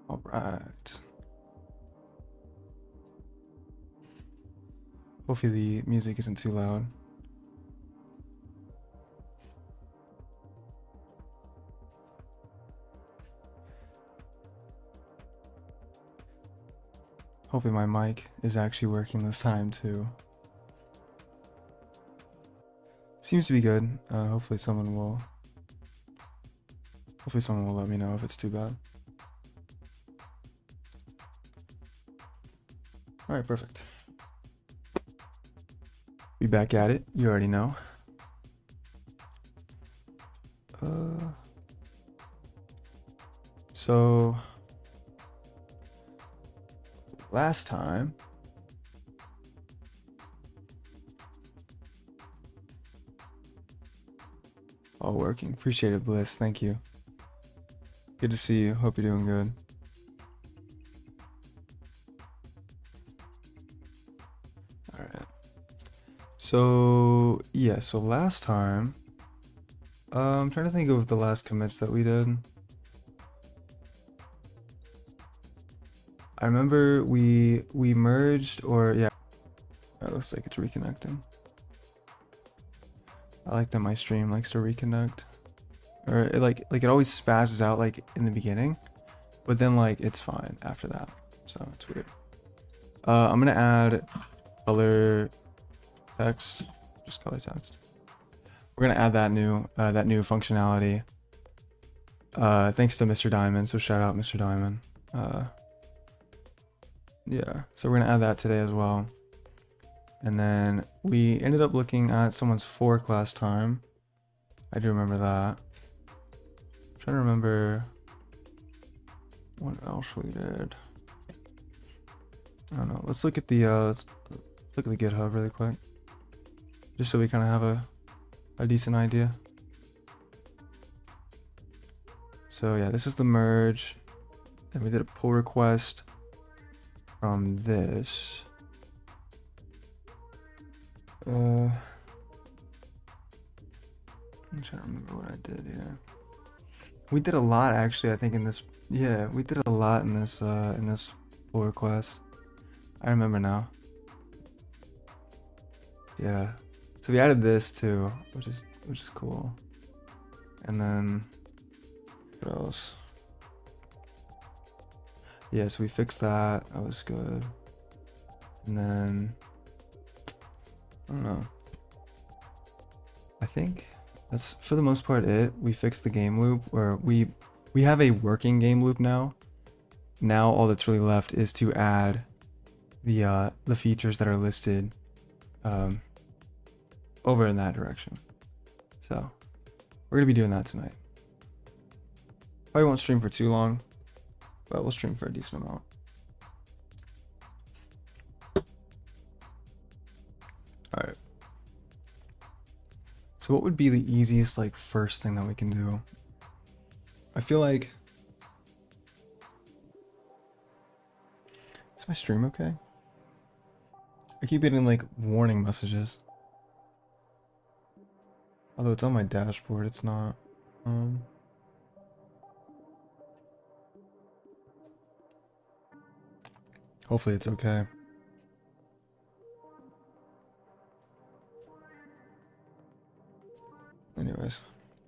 All right. Hopefully the music isn't too loud. Hopefully my mic is actually working this time too. Seems to be good. Hopefully someone will let me know if it's too bad. All right, perfect. Be back at it. You already know. So last time all working. Appreciate it, Bliss. Thank you. Good to see you. Hope you're doing good. All right. So yeah, so last time, I'm trying to think of the last commits that we did. I remember we merged, or yeah, it looks like it's reconnecting. I like that my stream likes to reconnect, or it like it always spazzes out like in the beginning, but then like it's fine after that. So it's weird. I'm gonna add color text, just color text. We're gonna add that new functionality. Thanks to Mr. Diamond. So shout out Mr. Diamond. Yeah, so we're gonna add that today as well. And then we ended up looking at someone's fork last time. I do remember that. I'm trying to remember what else we did. I don't know. Let's look at the let's look at the GitHub really quick, just so we kind of have a decent idea. So yeah, this is the merge, and we did a pull request from this. I'm trying to remember what I did here. We did a lot actually, I think, in this. Yeah, we did a lot in this pull request. I remember now. Yeah. So we added this too, which is cool. And then what else? Yeah, so we fixed that. That was good. And then I don't know. I think that's for the most part it. We fixed the game loop, or we have a working game loop now. Now all that's really left is to add the features that are listed over in that direction. So we're gonna be doing that tonight. Probably won't stream for too long, but we'll stream for a decent amount. All right. So what would be the easiest like first thing that we can do? I feel like, is my stream okay? I keep getting like warning messages. Although it's on my dashboard, it's not. Hopefully it's okay. Anyways,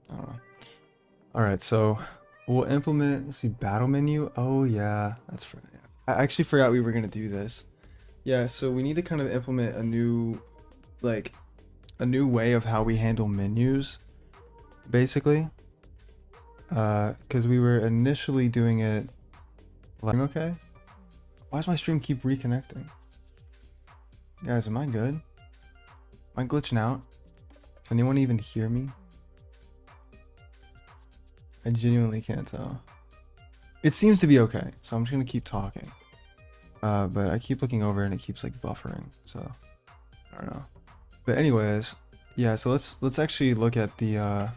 I don't know. All right, so we'll implement, let's see, battle menu. Oh yeah, that's right. I actually forgot we were gonna do this. Yeah, so we need to kind of implement a new way of how we handle menus, basically. Because we were initially doing it like, okay? Why does my stream keep reconnecting? Guys, am I good? Am I glitching out? Can anyone even hear me? I genuinely can't tell. It seems to be okay, so I'm just gonna keep talking. But I keep looking over and it keeps like buffering, so I don't know. But anyways, yeah, so let's actually look at the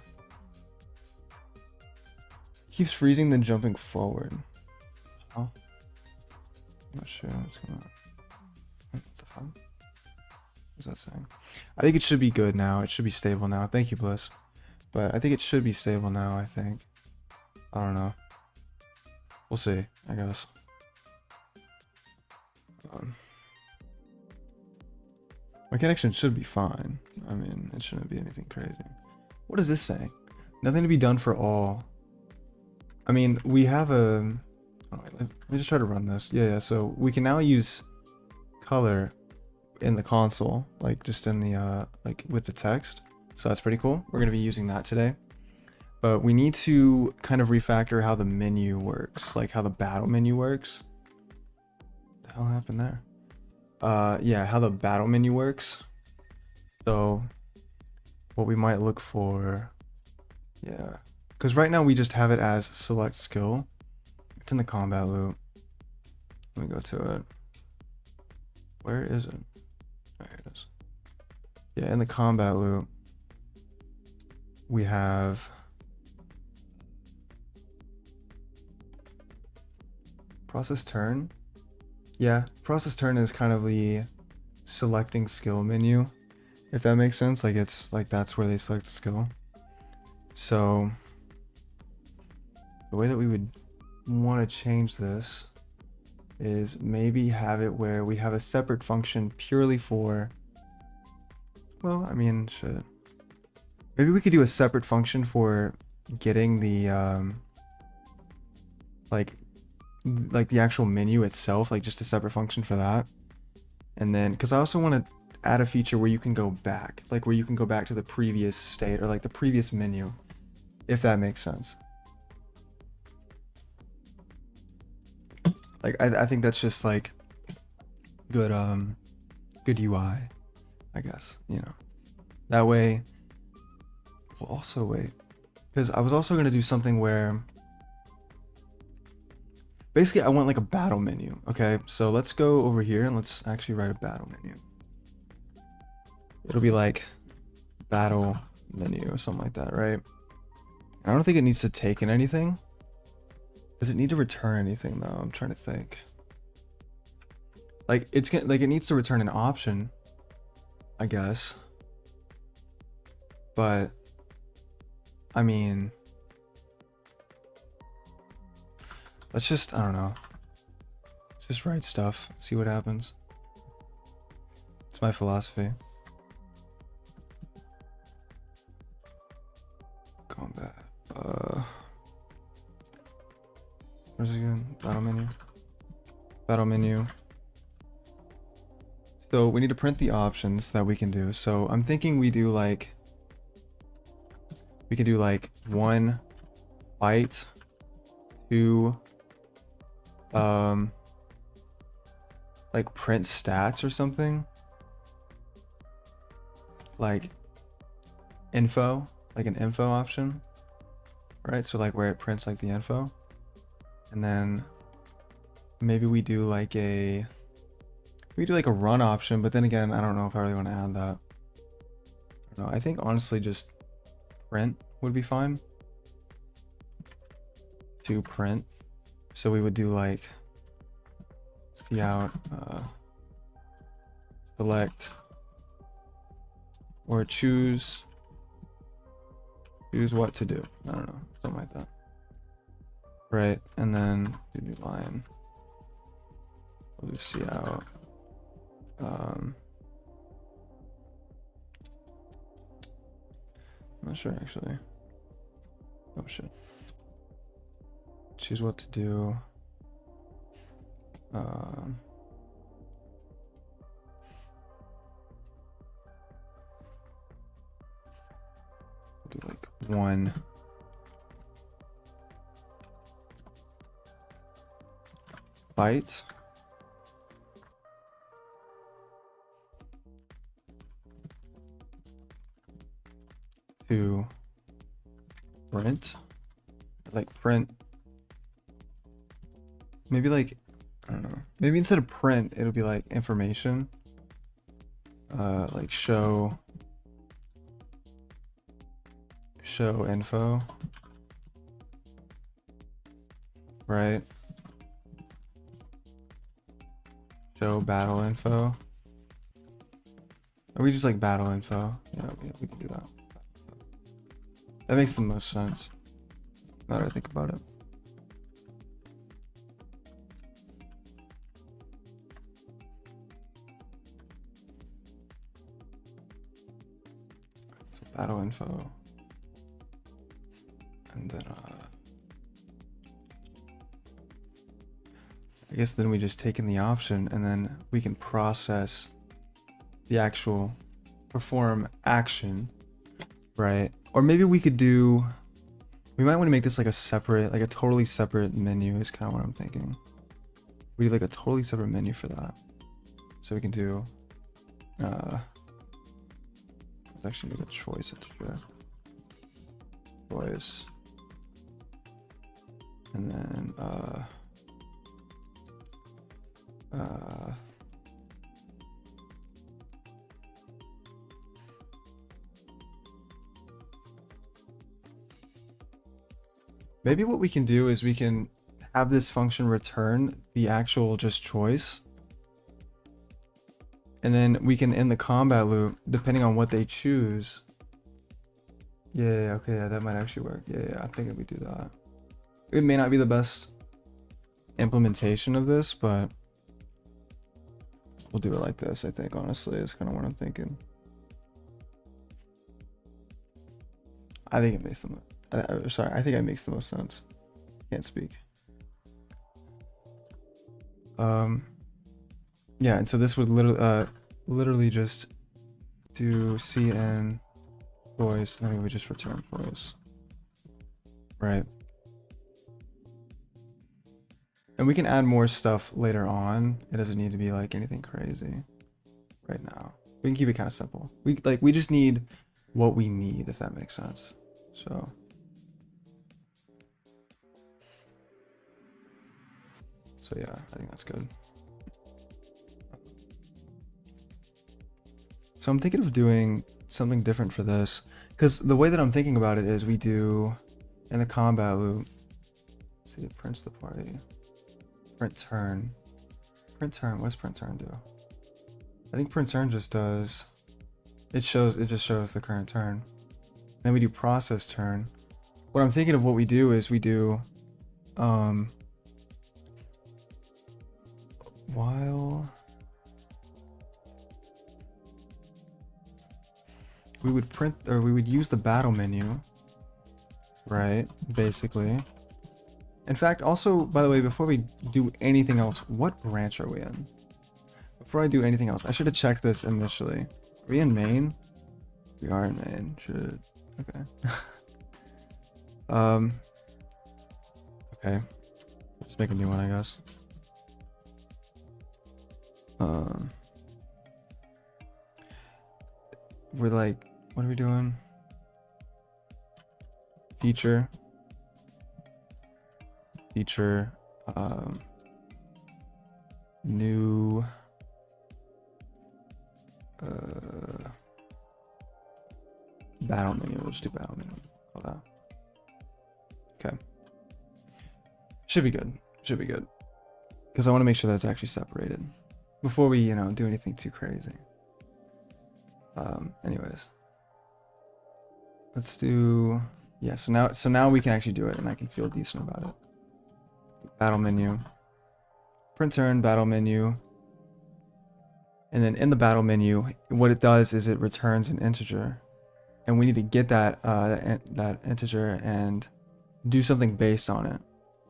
keeps freezing then jumping forward. Oh, I'm not sure what's going on. What the fuck? What's that saying? I think it should be good now. It should be stable now. Thank you, Bliss. But I think it should be stable now, I think. I don't know. We'll see, I guess. My connection should be fine. I mean, it shouldn't be anything crazy. What is this saying? Nothing to be done for all. I mean, we have a... Oh, wait, let me just try to run this. Yeah, so we can now use color in the console, like just in the, like with the text. So that's pretty cool. We're going to be using that today. But we need to kind of refactor how the menu works, like how the battle menu works. What the hell happened there? Yeah, how the battle menu works. So what we might look for, yeah, because right now we just have it as select skill. It's in the combat loop. Let me go to it. Where is it? There it is. Yeah, in the combat loop, we have process turn. Yeah, process turn is kind of the selecting skill menu, if that makes sense. Like it's like that's where they select the skill. So the way that we would want to change this is maybe have it where we have a separate function purely for, well, I mean, shit. Maybe we could do a separate function for getting the like the actual menu itself, like just a separate function for that. And then because I also want to add a feature where you can go back, like where you can go back to the previous state or like the previous menu, if that makes sense. Like I think that's just like good good UI, I guess, you know. That way we'll also wait, because I was also going to do something where basically I want like a battle menu. Okay, so let's go over here and let's actually write a battle menu. It'll be like battle menu or something like that, right? I don't think it needs to take in anything. Does it need to return anything though? I'm trying to think. Like it's like it needs to return an option, I guess. But I mean, let's just, I don't know. Let's just write stuff, see what happens. It's my philosophy. Combat. Where's it again? Battle menu. Battle menu. So we need to print the options that we can do. So I'm thinking we do like, we can do like 1 fight, 2 like print stats or something, like info, like an info option, right? So like where it prints like the info, and then maybe we do like a run option, but then again, I don't know if I really want to add that. I don't know. I think honestly just print would be fine to print. So we would do like cout select or choose what to do. I don't know, something like that, right? And then do new line. We'll do cout I'm not sure actually. Oh shit. Choose what to do. Do like 1 byte. To print, like print, maybe like, I don't know, maybe instead of print it'll be like information, like show info, right? Show battle info. Or we just like battle info. Yeah, we can do that. That makes the most sense, now that I think about it. battle info. And then I guess then we just take in the option and then we can process the actual perform action, right? Or maybe we could do, we might want to make this like a separate, like a totally separate menu is kind of what I'm thinking. We do like a totally separate menu for that. So we can do, let's actually make a choice integer. Choice. And then, maybe what we can do is we can have this function return the actual just choice. And then we can end the combat loop depending on what they choose. Yeah, okay, yeah, that might actually work. Yeah, I think if we do that. It may not be the best implementation of this, but we'll do it like this, I think, honestly, is kind of what I'm thinking. I think it makes the most, sorry, I think it makes the most sense. Can't speak. Yeah, and so this would literally just do cn voice, and then we would just return voice. Right. And we can add more stuff later on. It doesn't need to be like anything crazy right now. We can keep it kind of simple. We just need what we need, if that makes sense. So yeah, I think that's good. So I'm thinking of doing something different for this, because the way that I'm thinking about it is we do in the combat loop. Let's see, it prints the party. Print turn. Print turn. What does print turn do? I think print turn just does. It just shows the current turn. Then we do process turn. What I'm thinking of what we do is we do while we would print, or we would use the battle menu, right? Basically. In fact, also, by the way, before we do anything else, what branch are we in? Before I do anything else, I should have checked this initially. Are we in main? We are in main. Should. Okay. Okay. Just make a new one, I guess. We're like, what are we doing? Feature, new, battle menu. We'll just do battle menu. Call that. Okay. Should be good. Should be good. Because I want to make sure that it's actually separated before we, you know, do anything too crazy. Anyways, let's do, yeah. So now we can actually do it, and I can feel decent about it. Battle menu, print turn, battle menu, and then in the battle menu, what it does is it returns an integer, and we need to get that that integer and do something based on it.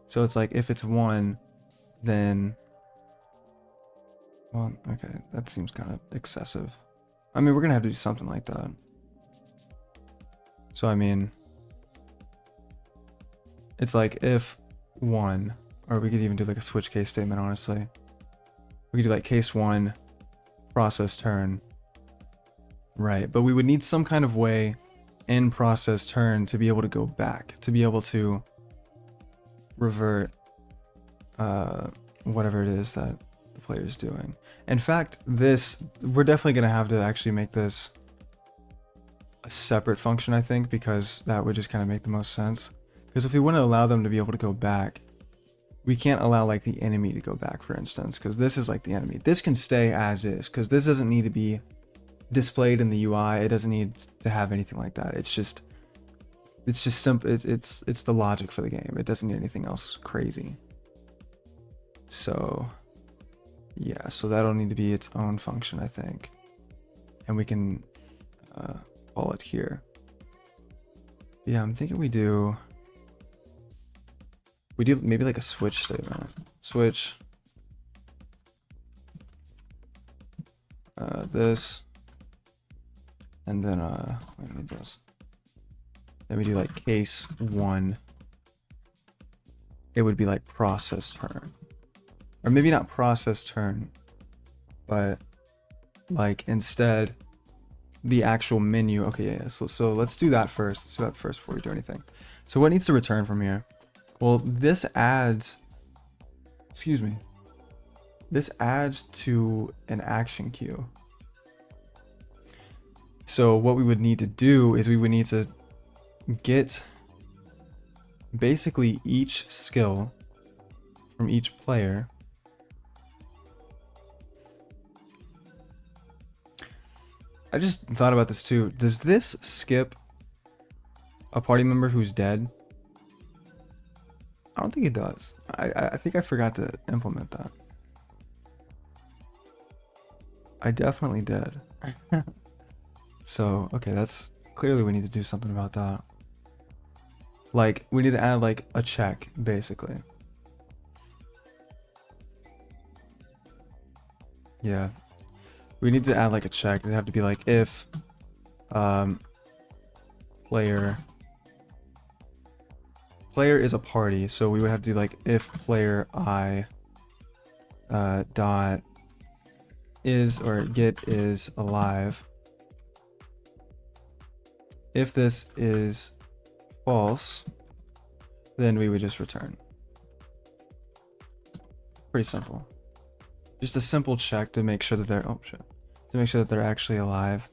So it's like if it's 1, then, well, okay, that seems kind of excessive. I mean, we're gonna have to do something like that. So I mean, it's like if 1, or we could even do like a switch case statement, honestly. We could do like case 1, process turn, right? But we would need some kind of way in process turn to be able to go back, to be able to revert whatever it is that the player is doing. In fact, we're definitely going to have to actually make this a separate function, I think, because that would just kind of make the most sense. Because if we want to allow them to be able to go back, we can't allow like the enemy to go back, for instance, because this is like the enemy. This can stay as is, because this doesn't need to be displayed in the UI. It doesn't need to have anything like that. It's just simple. It's the logic for the game. It doesn't need anything else crazy. So yeah, so that'll need to be its own function, I think, and we can call it here. Yeah, I'm thinking we do maybe like a switch statement. Switch this, and then let me do this. Then we do like case 1. It would be like process turn, or maybe not process turn, but like instead the actual menu. Okay, yeah. So let's do that first. Let's do that first before we do anything. So what needs to return from here? Well, this adds, excuse me, this adds to an action queue. So what we would need to do is we would need to get basically each skill from each player. I just thought about this too. Does this skip a party member who's dead? I don't think it does. I think I forgot to implement that. I definitely did. So, okay, that's clearly we need to do something about that. Like, we need to add like a check, basically. Yeah. We need to add like a check. They have to be like if player is a party, so we would have to do like if player I dot is or get is alive. If this is false, then we would just return. Pretty simple. Just a simple check to make sure that they're to make sure that they're actually alive.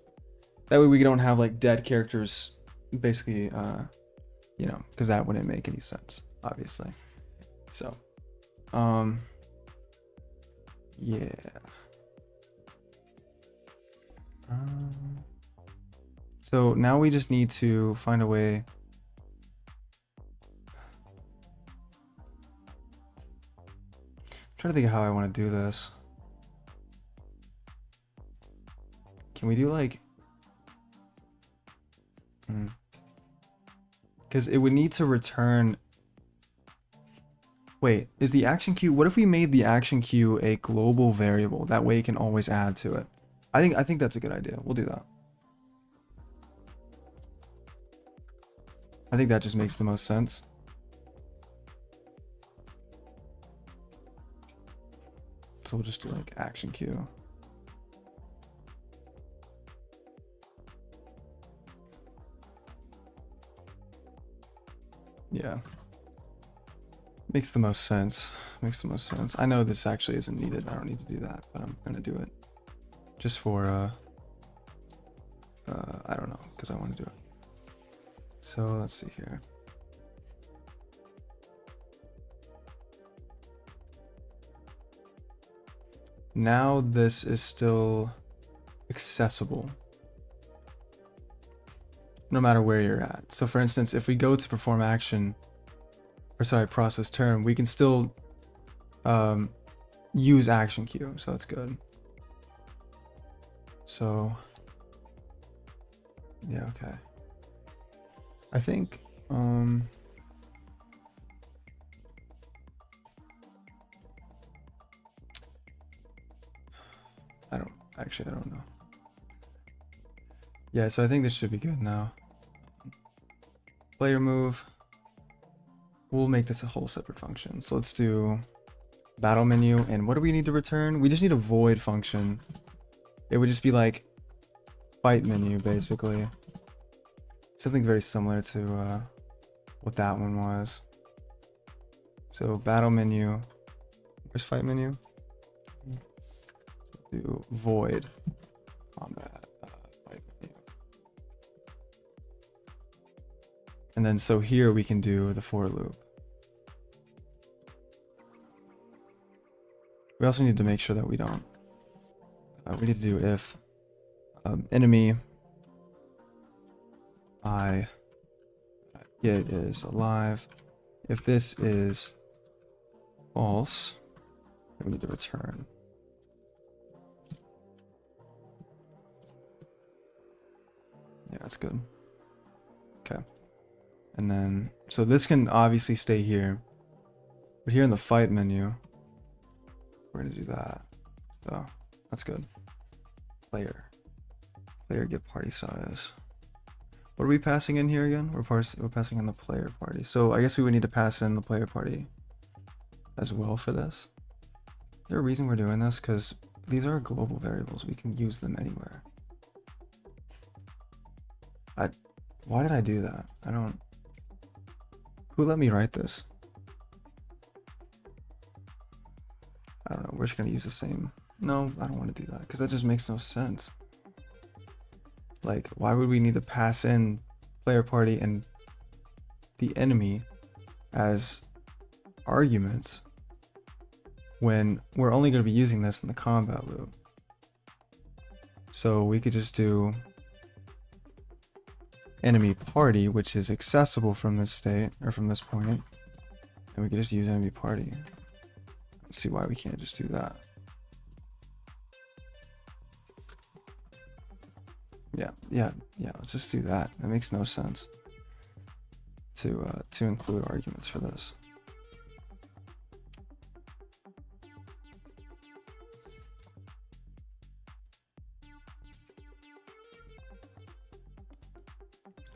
That way we don't have like dead characters, basically, you know, because that wouldn't make any sense, obviously. So, yeah. So now we just need to find a way. I'm trying to think of how I want to do this. Can we do like, because it would need to return. Wait, is the action queue, what if we made the action queue a global variable? That way it can always add to it. I think that's a good idea. We'll do that. I think that just makes the most sense. So we'll just do like action queue. Yeah. Makes the most sense. Makes the most sense. I know this actually isn't needed. I don't need to do that, but I'm gonna do it. Just for I don't know, because I want to do it. So let's see here. Now this is still accessible no matter where you're at. So for instance, if we go to perform action, or sorry, process turn, we can still use action queue, so that's good. So yeah, okay. I think I don't know. Yeah, so I think this should be good now. Player move. We'll make this a whole separate function. So let's do battle menu, and what do we need to return? We just need a void function. It would just be like fight menu, basically. Something very similar to what that one was. So battle menu. Where's fight menu? Do void combat fight menu. And then so here we can do the for loop. We also need to make sure that we don't. We need to do if enemy I get is alive. If this is false, then we need to return. Yeah, that's good. Okay. And then so here we can do the for loop. We also need to make sure that we don't. We need to do if enemy I get is alive. If this is false, then we need to return. Yeah, that's good. Okay. I think And then, so this can obviously stay here. But here in the fight menu, we're gonna do that. So that's good. Player get party size. What are we passing in here again? We're passing in the player party. So I guess we would need to pass in the player party as well for this. Is there a reason we're doing this? Because these are global variables. We can use them anywhere. Why did I do that? I don't... Who let me write this? I don't know. We're just going to use the same... No, I don't want to do that because that just makes no sense. Like, why would we need to pass in player party and the enemy as arguments when we're only going to be using this in the combat loop? So we could just do enemy party, which is accessible from this state or from this point, and we could just use enemy party. Let's see why we can't just do that. Yeah, let's just do that. That makes no sense to include arguments for this.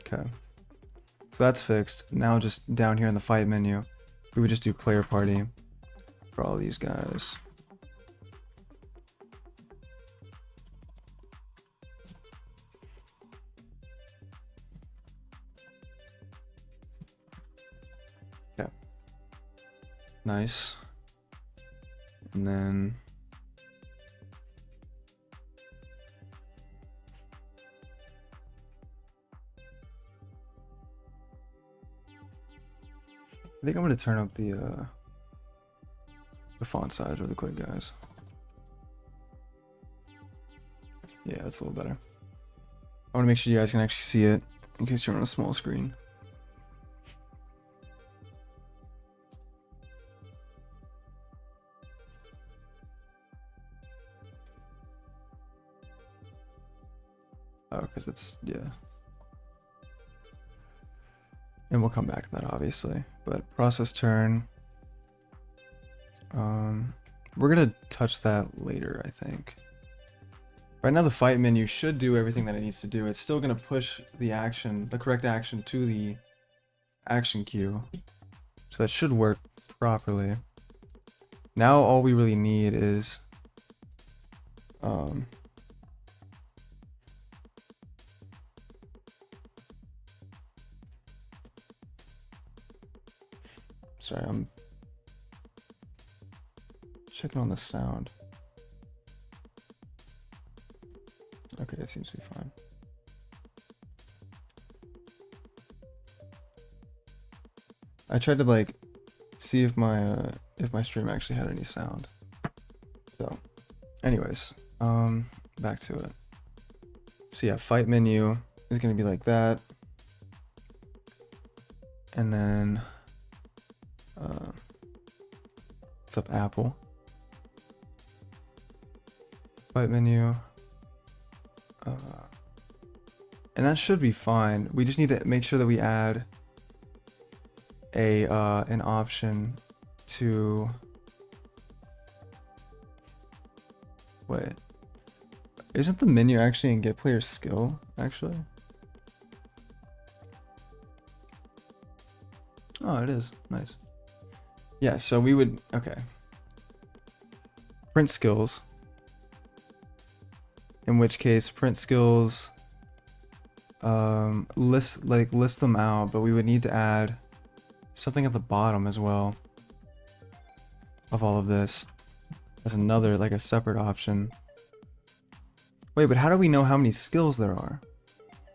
Okay, so that's fixed. Now just down here in the fight menu, we would just do player party for all these guys. Okay, nice. And then I think I'm gonna turn up the font size really quick, guys. Yeah, that's a little better. I want to make sure you guys can actually see it in case you're on a small screen. Oh, because it's, yeah. And we'll come back to that, obviously. But process turn. We're going to touch that later, I think. Right now, the fight menu should do everything that it needs to do. It's still going to push the action, the correct action, to the action queue. So that should work properly. Now, all we really need is... Sorry, I'm checking on the sound. Okay, it seems to be fine. I tried to like see if my stream actually had any sound. So, anyways, back to it. So yeah, fight menu is gonna be like that, and then what's up, Apple? Fight menu. And that should be fine. We just need to make sure that we add a an option to... Wait. Isn't the menu actually in get player skill, actually? Oh, it is. Nice. Yeah, so we would... Okay. Print skills. In which case, print skills... list them out, but we would need to add something at the bottom as well of all of this as another, like a separate option. Wait, but how do we know how many skills there are?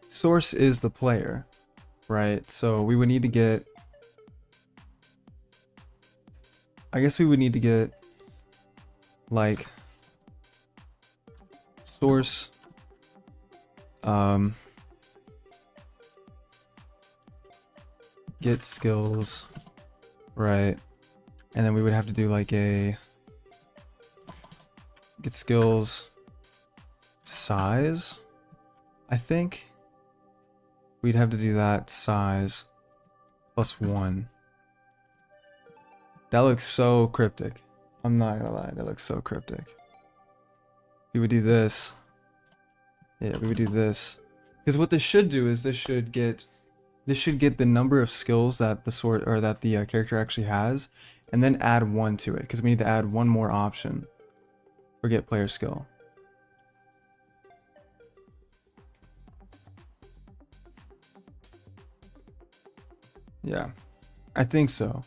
Source is the player, right? So we would need to get... I guess we would need to get like source get skills, right? And then we would have to do like a get skills size. I think we'd have to do that size, +1. That looks so cryptic. I'm not gonna lie, that looks so cryptic. We would do this. Yeah, we would do this. Because what this should do is this should get the number of skills that the sword or that the character actually has, and then add 1 to it. Because we need to add 1 more option for get player skill. Yeah, I think so.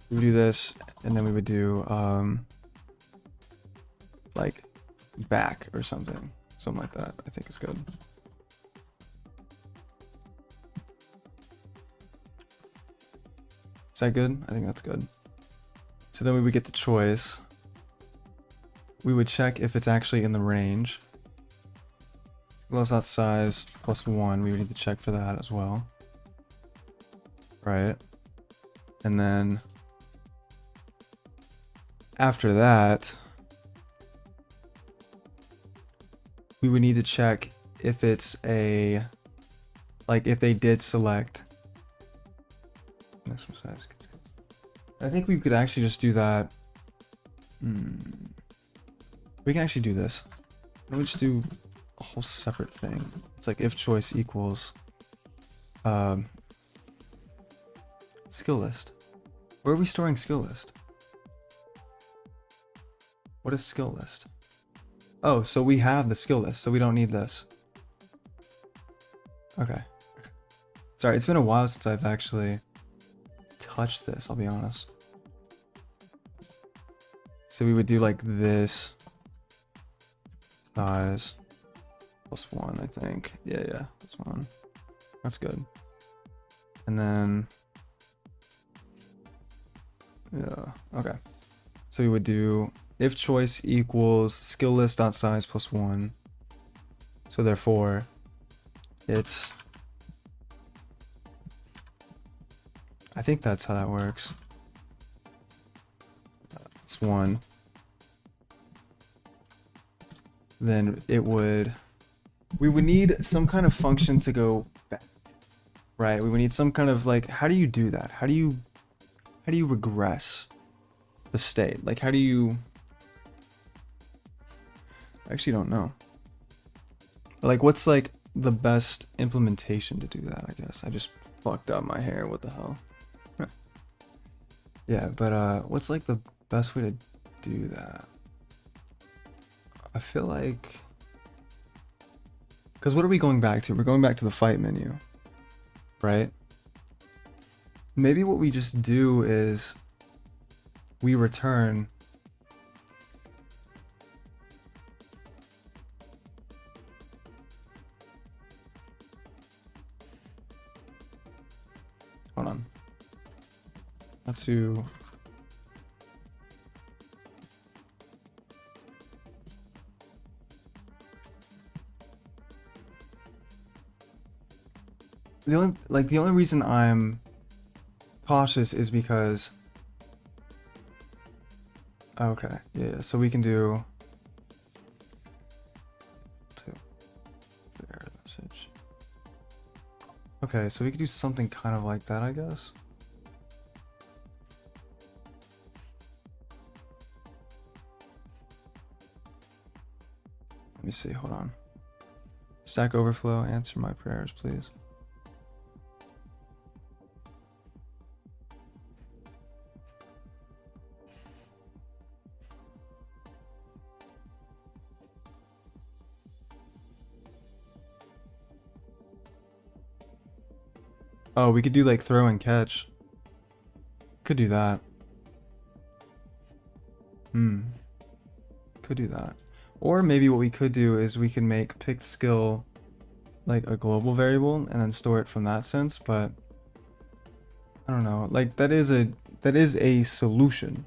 We would do this, and then we would do like back or something like that. I think it's good. Is that good? I think that's good. So then we would get the choice. We would check if it's actually in the range. Plus that size +1. We would need to check for that as well. Right. And then after that, we would need to check if it's a, like if they did select. I think we could actually just do that. We can actually do this. Let me just do a whole separate thing. It's like if choice equals skill list. Where are we storing skill list? What is skill list? Oh, so we have the skill list, so we don't need this. Okay. Sorry, it's been a while since I've actually touched this, I'll be honest. So we would do like this size +1, I think. Yeah, +1. That's good. And then yeah, okay. So we would do if choice equals skill list dot size +1. So therefore, it's, I think that's how that works. It's 1. Then it would, we would need some kind of function to go back, right? We would need some kind of like, how do you do that? How do you regress the state? Like, how do you, I actually don't know. Like, what's like the best implementation to do that, I guess? I just fucked up my hair, what the hell? Yeah, but what's like the best way to do that? I feel like, because what are we going back to? We're going back to the fight menu, right? Maybe what we just do is we return hold on. Let's do the only reason I'm cautious is because okay, yeah, so we can do error message. Okay, so we could do something kind of like that, I guess. Let me see, hold on. Stack Overflow, answer my prayers, please. Oh, we could do like throw and catch. Could do that. Could do that. Or maybe what we could do is we can make picked skill like a global variable and then store it from that sense, but I don't know. Like that is a solution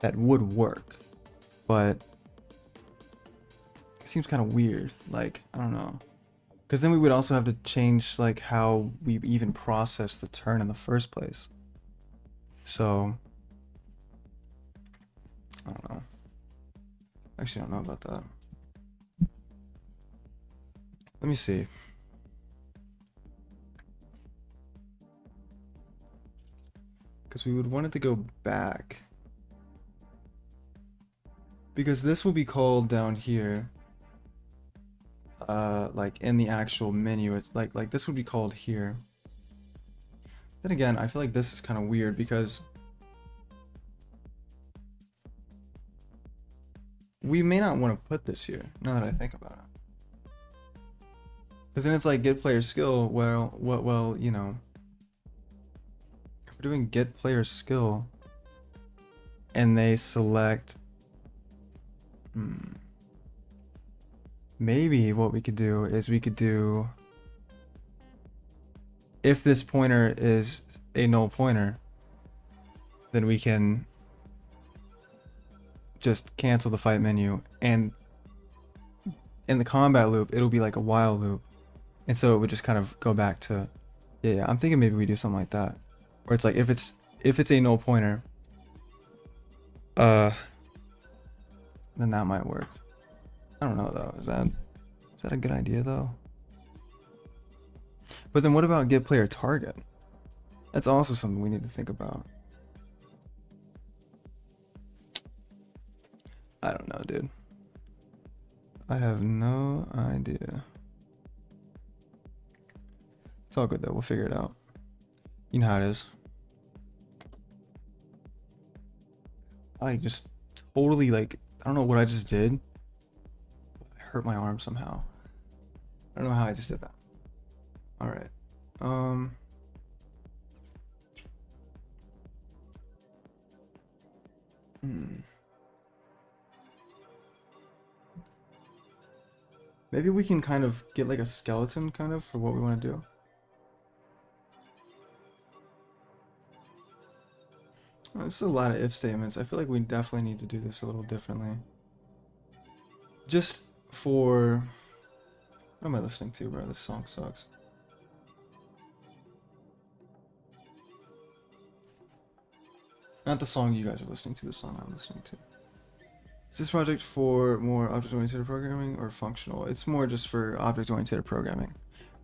that would work, but it seems kind of weird. Like, I don't know. Because then we would also have to change like how we even process the turn in the first place. So I don't know. Actually, I don't know about that. Let me see. because we would want it to go back. Because this will be called down here. Like in the actual menu, it's like this would be called here. Then again, I feel like this is kind of weird because we may not want to put this here, now that I think about it. Because then it's like get player skill, well, you know, if we're doing get player skill and they select, maybe what we could do is we could do, if this pointer is a null pointer, then we can just cancel the fight menu, and in the combat loop it'll be like a while loop, and so it would just kind of go back to, yeah, I'm thinking maybe we do something like that, where it's like if it's a null pointer, then that might work. I don't know though, is that a good idea though? But then what about get player target? That's also something we need to think about. I don't know, dude. I have no idea. It's all good though, we'll figure it out. You know how it is. I just totally, like, I don't know what I just did. I hurt my arm somehow. I don't know how I just did that. Alright. Maybe we can kind of get like a skeleton kind of for what we want to do. This is a lot of if statements. I feel like we definitely need to do this a little differently. Just for... What am I listening to, bro? This song sucks. Not the song you guys are listening to, the song I'm listening to. Is this project for more object-oriented programming or functional? It's more just for object-oriented programming.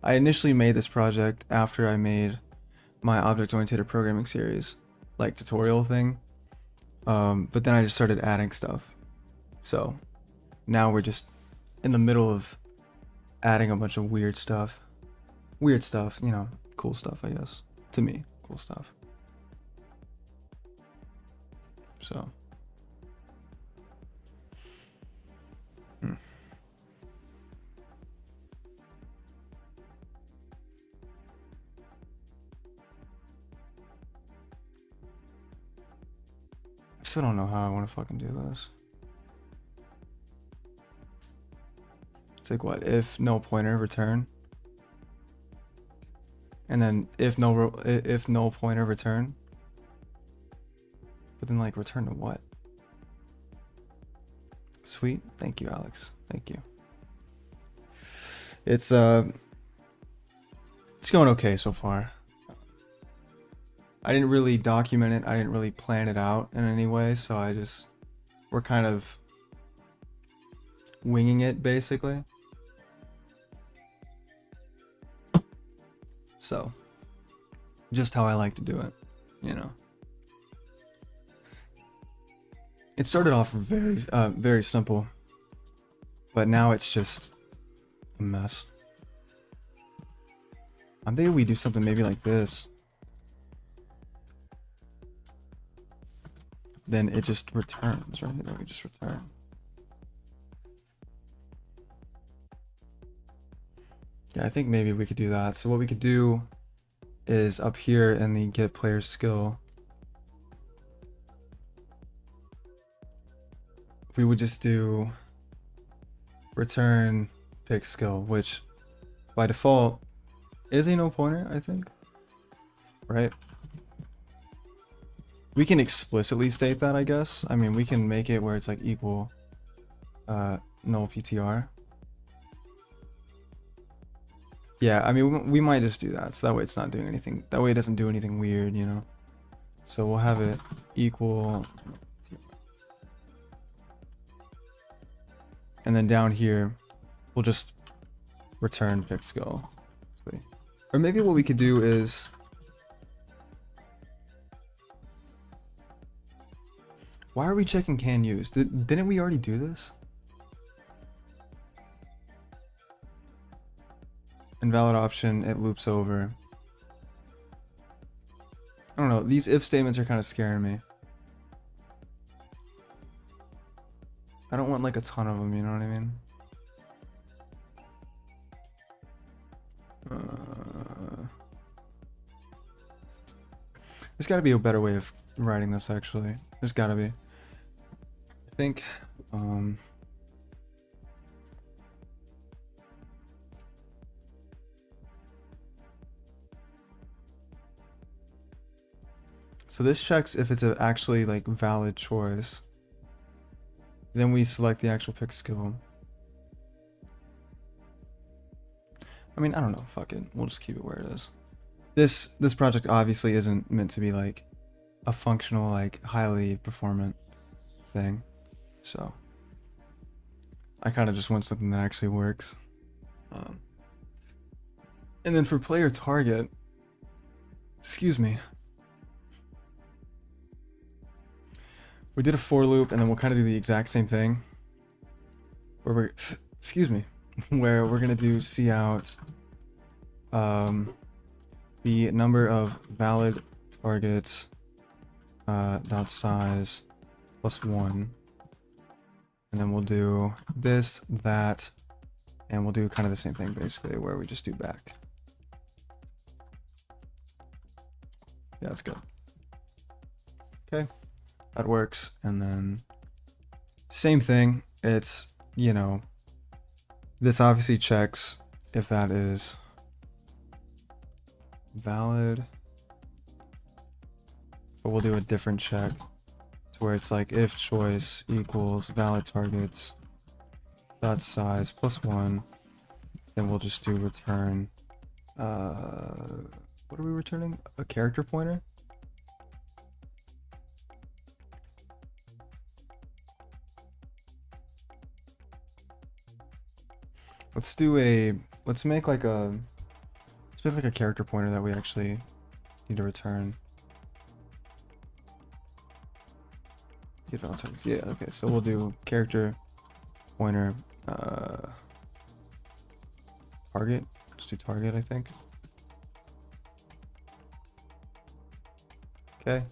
I initially made this project after I made my object-oriented programming series, like tutorial thing. But then I just started adding stuff. So now we're just in the middle of adding a bunch of weird stuff. Weird stuff, you know, cool stuff, I guess. To me, cool stuff. So. I still don't know how I want to fucking do this. It's like what? If null pointer return. And then if null pointer return. But then like return to what? Sweet. Thank you, Alex. Thank you. It's going okay so far. I didn't really document it. I didn't really plan it out in any way, so we're kind of winging it basically. So, just how I like to do it, you know. It started off very simple, but now it's just a mess. I'm thinking we do something maybe like this. Then it just returns, right? Then we just return. Yeah, I think maybe we could do that. So what we could do is up here in the get player skill, we would just do return pick skill, which by default is a no pointer, I think, right? We can explicitly state that, I guess. I mean, we can make it where it's like equal null PTR. Yeah, I mean, we might just do that, so that way it's not doing anything. That way it doesn't do anything weird, you know? So we'll have it equal. And then down here, we'll just return pick skill. Or maybe what we could do is Why are we checking can use? Didn't we already do this? Invalid option, it loops over. I don't know, these if statements are kind of scaring me. I don't want like a ton of them, you know what I mean? There's gotta be a better way of writing this actually. There's gotta be. I think, so this checks if it's a actually like valid choice. Then we select the actual pick skill. I mean, I don't know, fuck it. We'll just keep it where it is. This project obviously isn't meant to be like a functional, like highly performant thing. So I kind of just want something that actually works. And then for player target, excuse me. We did a for loop and then we'll kind of do the exact same thing. Where we're, excuse me, where we're gonna do cout the number of valid targets dot size plus 1, and then we'll do this, that, and we'll do kind of the same thing basically where we just do back. Yeah, that's good. Okay, that works. And then same thing, it's, you know, this obviously checks if that is valid, but we'll do a different check to where it's like if choice equals valid targets dot size plus 1, then we'll just do return what are we returning? A character pointer? Let's make like a character pointer that we actually need to return. Get valid targets. Yeah, okay, so we'll do character pointer target. Just do target, I think. Okay.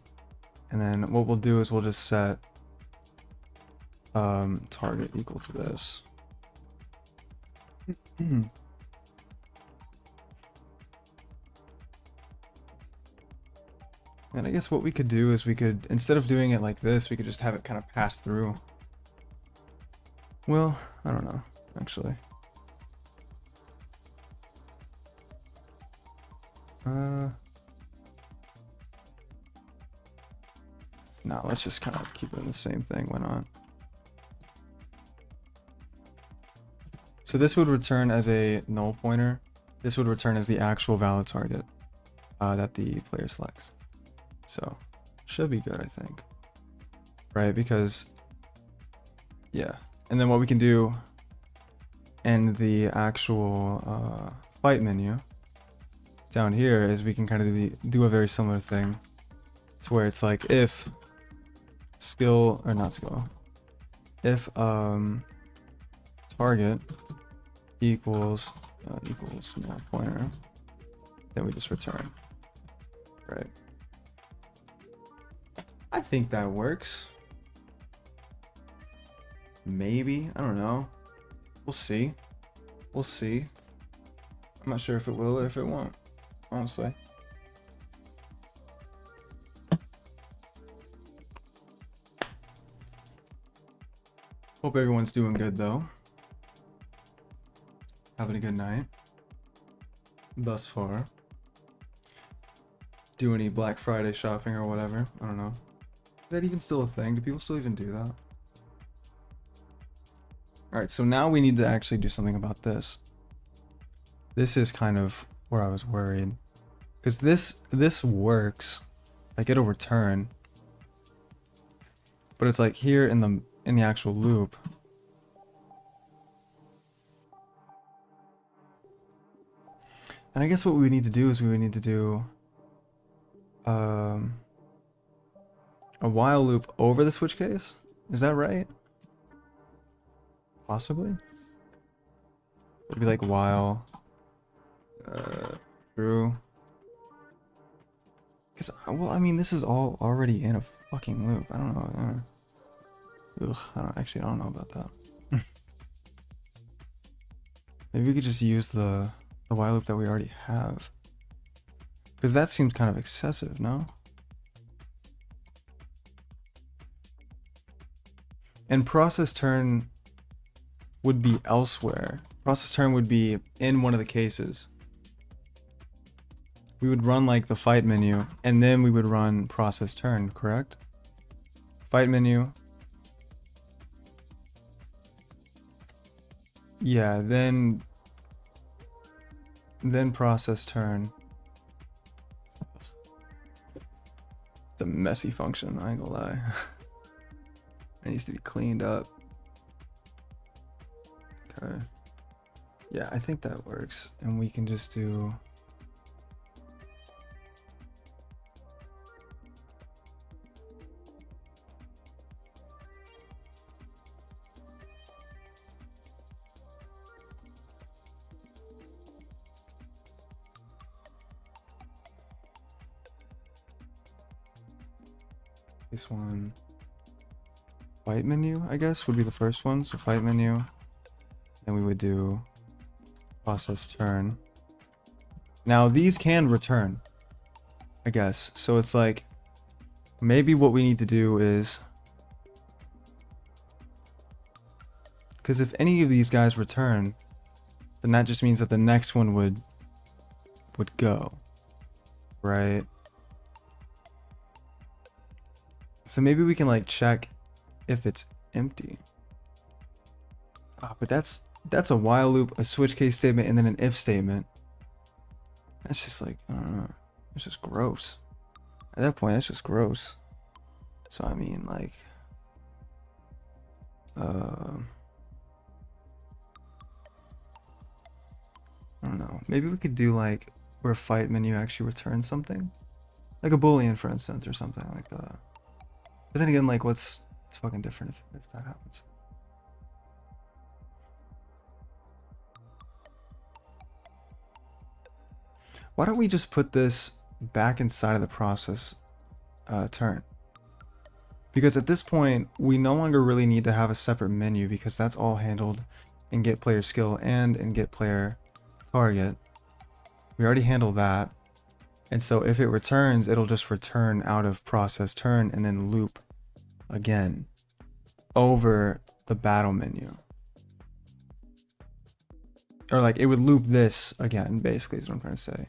And then what we'll do is we'll just set target equal to this. And I guess what we could do is we could, instead of doing it like this, we could just have it kind of pass through. Well, I don't know, actually. No, let's just kind of keep it in the same thing. Why not? So this would return as a null pointer. This would return as the actual valid target that the player selects. So should be good, I think. Right, because yeah. And then what we can do in the actual fight menu down here is we can kind of do a very similar thing. It's where it's like if skill, or not skill, if target equals null pointer, then we just return. Right. I think that works. Maybe, I don't know. We'll see. We'll see. I'm not sure if it will or if it won't, honestly. Hope everyone's doing good though. Having a good night thus far. Do any Black Friday shopping or whatever? I don't know. Is that even still a thing? Do people still even do that? Alright, so now we need to actually do something about this. This is kind of where I was worried. Because this works. Like it'll return. But it's like here in the actual loop. And I guess what we need to do is we would need to do a while loop over the switch case. Is that right? Possibly. It'd be like while true. Because, well, I mean, this is all already in a fucking loop. I don't know. Ugh, I don't know about that. Maybe we could just use the while loop that we already have. Because that seems kind of excessive, no? And process turn would be elsewhere. Process turn would be in one of the cases. We would run like the fight menu, and then we would run process turn, correct? Fight menu. Yeah, then process turn. It's a messy function, I ain't gonna lie. It needs to be cleaned up. Okay. Yeah, I think that works. And we can just do... this one. Fight menu, I guess, would be the first one. So fight menu. Then we would do process turn. Now these can return, I guess. So it's like, maybe what we need to do is, because if any of these guys return, then that just means that the next one would go, right? So maybe we can like check if it's empty. Ah, but that's a while loop, a switch case statement, and then an if statement. That's just like, I don't know. It's just gross. At that point, that's just gross. So I mean, like, I don't know. Maybe we could do like where fight menu actually returns something, like a boolean, for instance, or something like that. But then again, like, it's fucking different if that happens. Why don't we just put this back inside of the process turn? Because at this point, we no longer really need to have a separate menu because that's all handled in get player skill and in get player target. We already handled that. And so if it returns, it'll just return out of process turn and then loop again over the battle menu. Or like it would loop this again, basically is what I'm trying to say.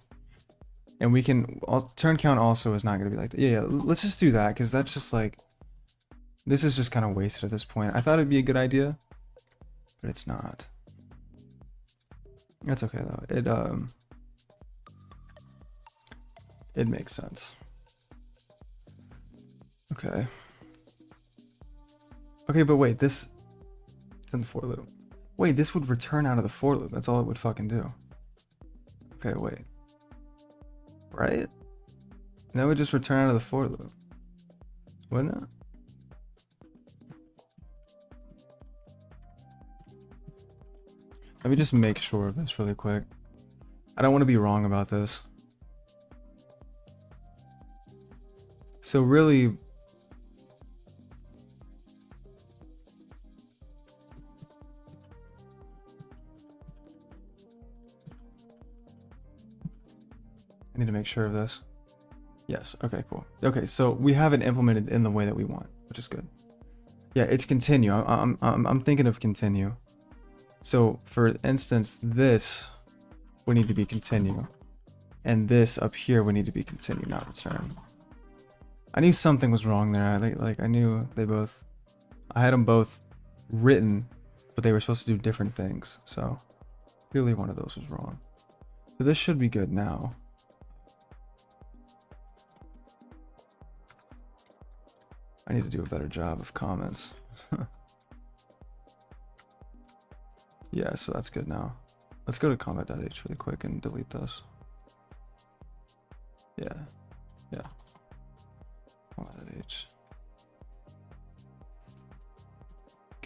And we can, turn count also is not going to be like that. Yeah, let's just do that because that's just like, this is just kind of wasted at this point. I thought it'd be a good idea, but it's not. That's okay though. It makes sense. Okay. Okay, but wait, it's in the for loop. Wait, this would return out of the for loop. That's all it would fucking do. Okay, wait. Right? That would just return out of the for loop. Wouldn't it? Let me just make sure of this really quick. I don't want to be wrong about this. So really, I need to make sure of this. Yes, okay, cool. Okay, so we have it implemented in the way that we want, which is good. Yeah, it's continue. I'm thinking of continue. So for instance, this would need to be continue. And this up here would need to be continue, not return. I knew something was wrong there. I knew they both, I had them both written, but they were supposed to do different things. So clearly one of those was wrong. So this should be good now. I need to do a better job of comments. Yeah, so that's good now. Let's go to combat.h really quick and delete this. Yeah. Combat.h.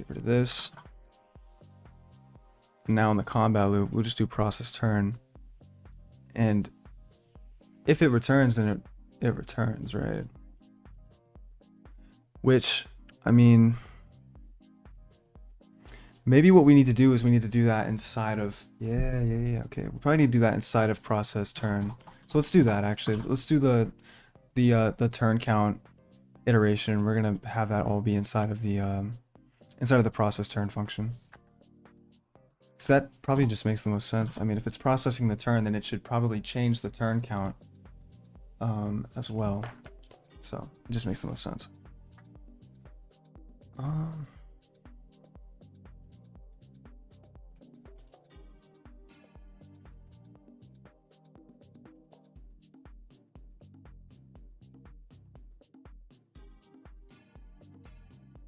rid of this. And now in the combat loop, we'll just do process turn. And if it returns, then it returns, right? Which, I mean, maybe what we need to do is we need to do that inside of, yeah, okay. We probably need to do that inside of process turn. So let's do that actually. Let's do the turn count iteration. We're gonna have that all be inside of the process turn function. So that probably just makes the most sense. I mean, if it's processing the turn, then it should probably change the turn count as well. So it just makes the most sense.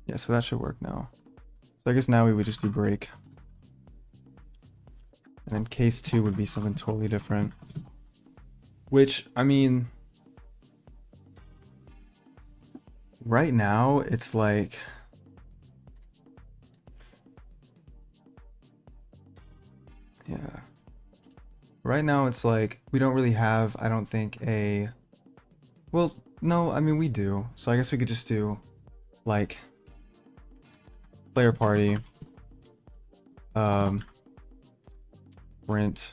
Yeah, so that should work now. So I guess now we would just do break. And then case 2 would be something totally different. Which, I mean, right now it's like, yeah. Right now it's like, we don't really have, I don't think, well, no, I mean, we do. So I guess we could just do, like, player party, print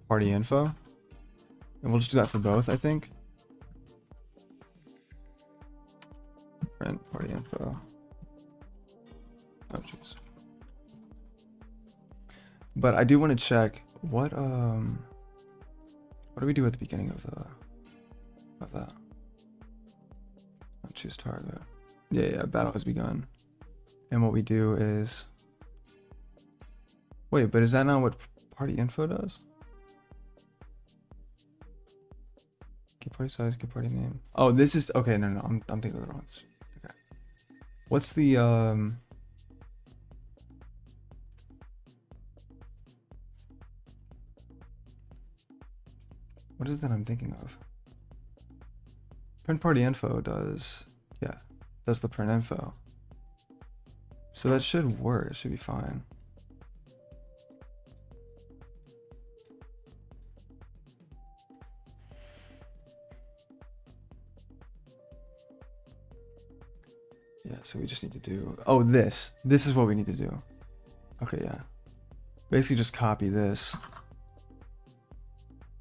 party info, and we'll just do that for both, I think. Print party info. Oh jeez. But I do want to check what do we do at the beginning of that? I'll choose target. Yeah, battle has begun. And what we do is, wait, but is that not what party info does? Get party size, get party name. Oh, this is, okay, no, I'm thinking of the wrong. Okay. What's the, what is it that I'm thinking of? Print party info does, yeah, does the print info. So that should work, it should be fine. Yeah, so we just need to do, oh, this is what we need to do. Okay, yeah. Basically just copy this.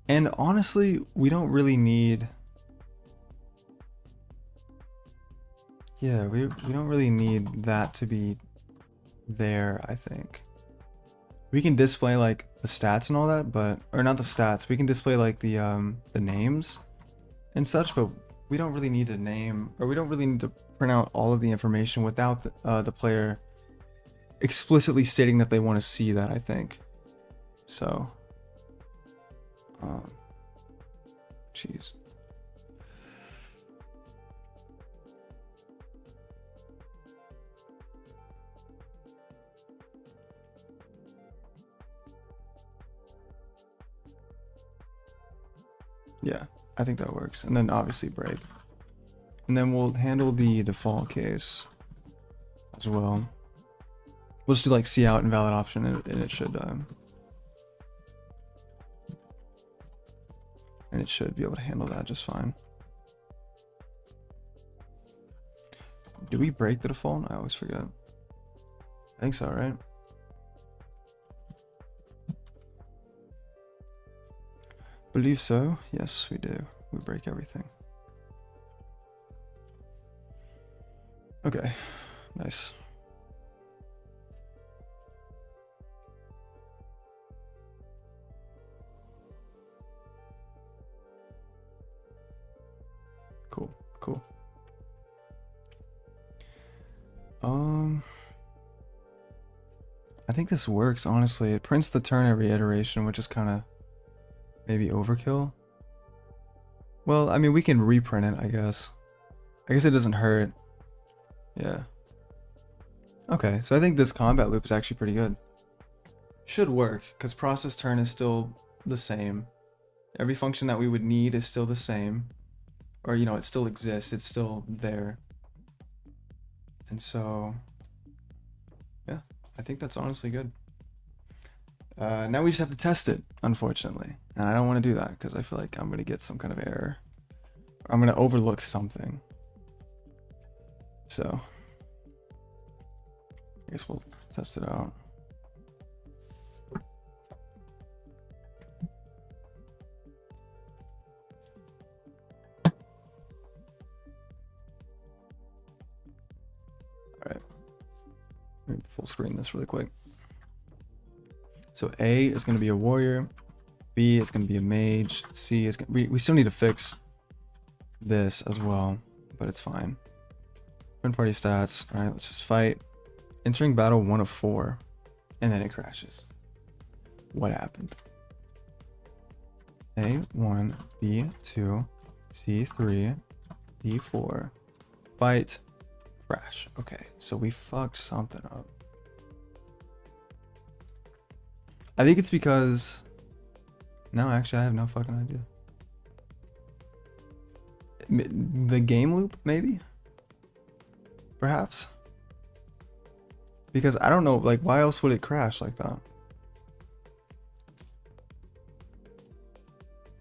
And honestly, we don't really need, yeah, we don't really need that to be there, I think. We can display like the stats and all that, but, or not the stats, we can display like the names and such, but we don't really need to name, or we don't really need to print out all of the information without the player explicitly stating that they want to see that, I think. So, jeez. Yeah, I think that works. And then obviously break. And then we'll handle the default case as well. We'll just do like see out invalid option, and it should be able to handle that just fine. Do we break the default? I always forget. I think so, right? Believe so. Yes, we do. We break everything. Okay, nice. Cool. I think this works, honestly. It prints the turn every iteration, which is kind of maybe overkill. Well, I mean, we can reprint it, I guess. I guess it doesn't hurt. Yeah. Okay, so I think this combat loop is actually pretty good. Should work, because process turn is still the same. Every function that we would need is still the same. Or, you know, it still exists, it's still there. And so, I think that's honestly good. Now we just have to test it, unfortunately. And I don't want to do that because I feel like I'm going to get some kind of error. I'm going to overlook something. So, I guess we'll test it out. Alright. Let me full screen this really quick. So A is going to be a warrior. B is going to be a mage. C is going to... We still need to fix this as well, but it's fine. Friend party stats. Alright, let's just fight. Entering battle 1 of 4. And then it crashes. What happened? A1, B2, C3, D4. Fight. Crash. Okay, so we fucked something up. I think it's because... No, actually, I have no fucking idea. The game loop, maybe? Perhaps? Because I don't know, like, why else would it crash like that?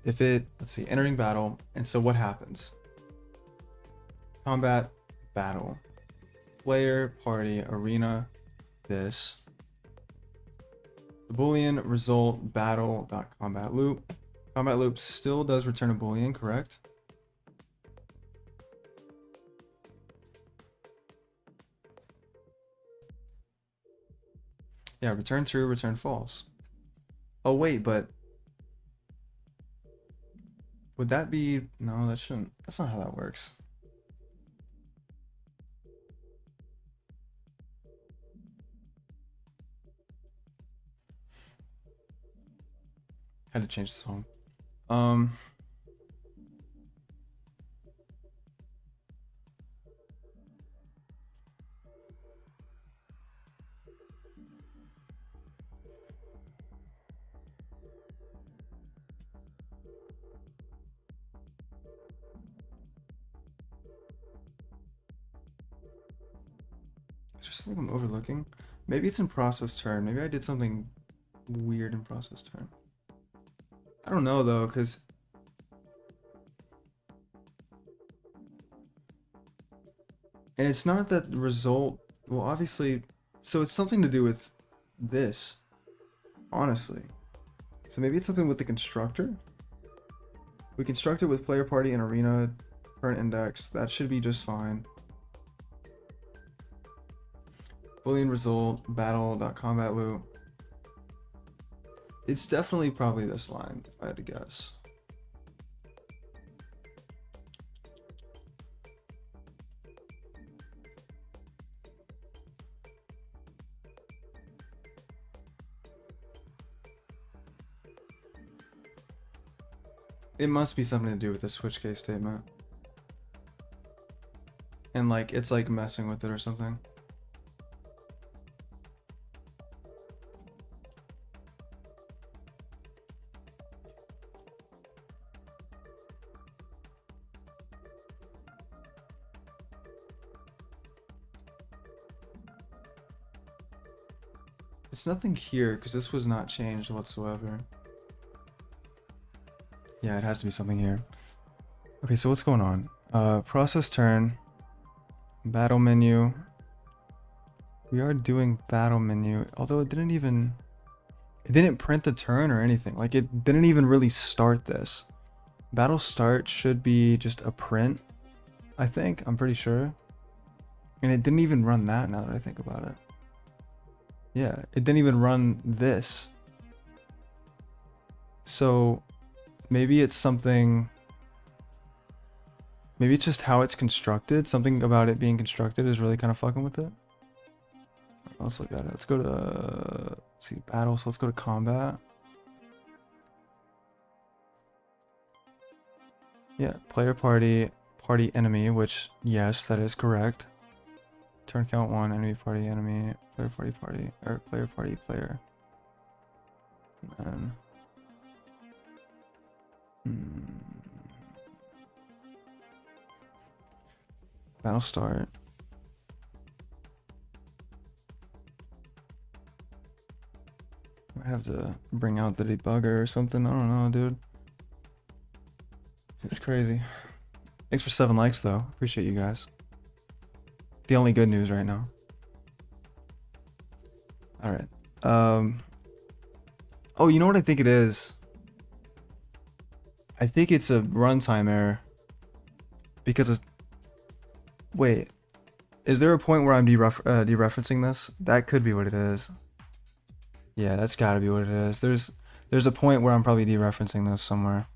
If it, let's see, entering battle, and so what happens? Combat, battle. Player, party, arena, this. The Boolean result battle dot combat loop. Combat loop still does return a Boolean, correct? Yeah, return true, return false. Oh wait, but would that be... No, that shouldn't. That's not how that works. Had to change the song. Is there something I'm overlooking? Maybe it's in process turn. Maybe I did something weird in process turn. I don't know though, because and it's not that the result, well obviously, so it's something to do with this, honestly. So maybe it's something with the constructor. We construct it with player party and arena, current index. That should be just fine. Boolean result, battle.combat loop. It's definitely probably this line, if I had to guess. It must be something to do with the switch case statement. And like, it's like messing with it or something. It's nothing here because this was not changed whatsoever. Yeah, it has to be something here. Okay, so what's going on? Process turn, battle menu. We are doing battle menu, although it didn't print the turn or anything. Like it didn't even really start this. Battle start should be just a print, I think. I'm pretty sure. And it didn't even run that now that I think about it. Yeah, it didn't even run this. So maybe it's something, maybe it's just how it's constructed. Something about it being constructed is really kind of fucking with it. Let's look at it. Let's go to, let's see, battle. So let's go to combat. Yeah, player party, party enemy, which, yes, that is correct. Turn count 1, enemy party, enemy, player party, party, or player party, player. And then... Battle start. I have to bring out the debugger or something. I don't know, dude. It's crazy. Thanks for 7 likes, though. Appreciate you guys. The only good news right now. All right. Oh, you know what I think it is? I think it's a runtime error. Because it's... Wait. Is there a point where I'm dereferencing this? That could be what it is. Yeah, that's gotta be what it is. There's a point where I'm probably dereferencing this somewhere.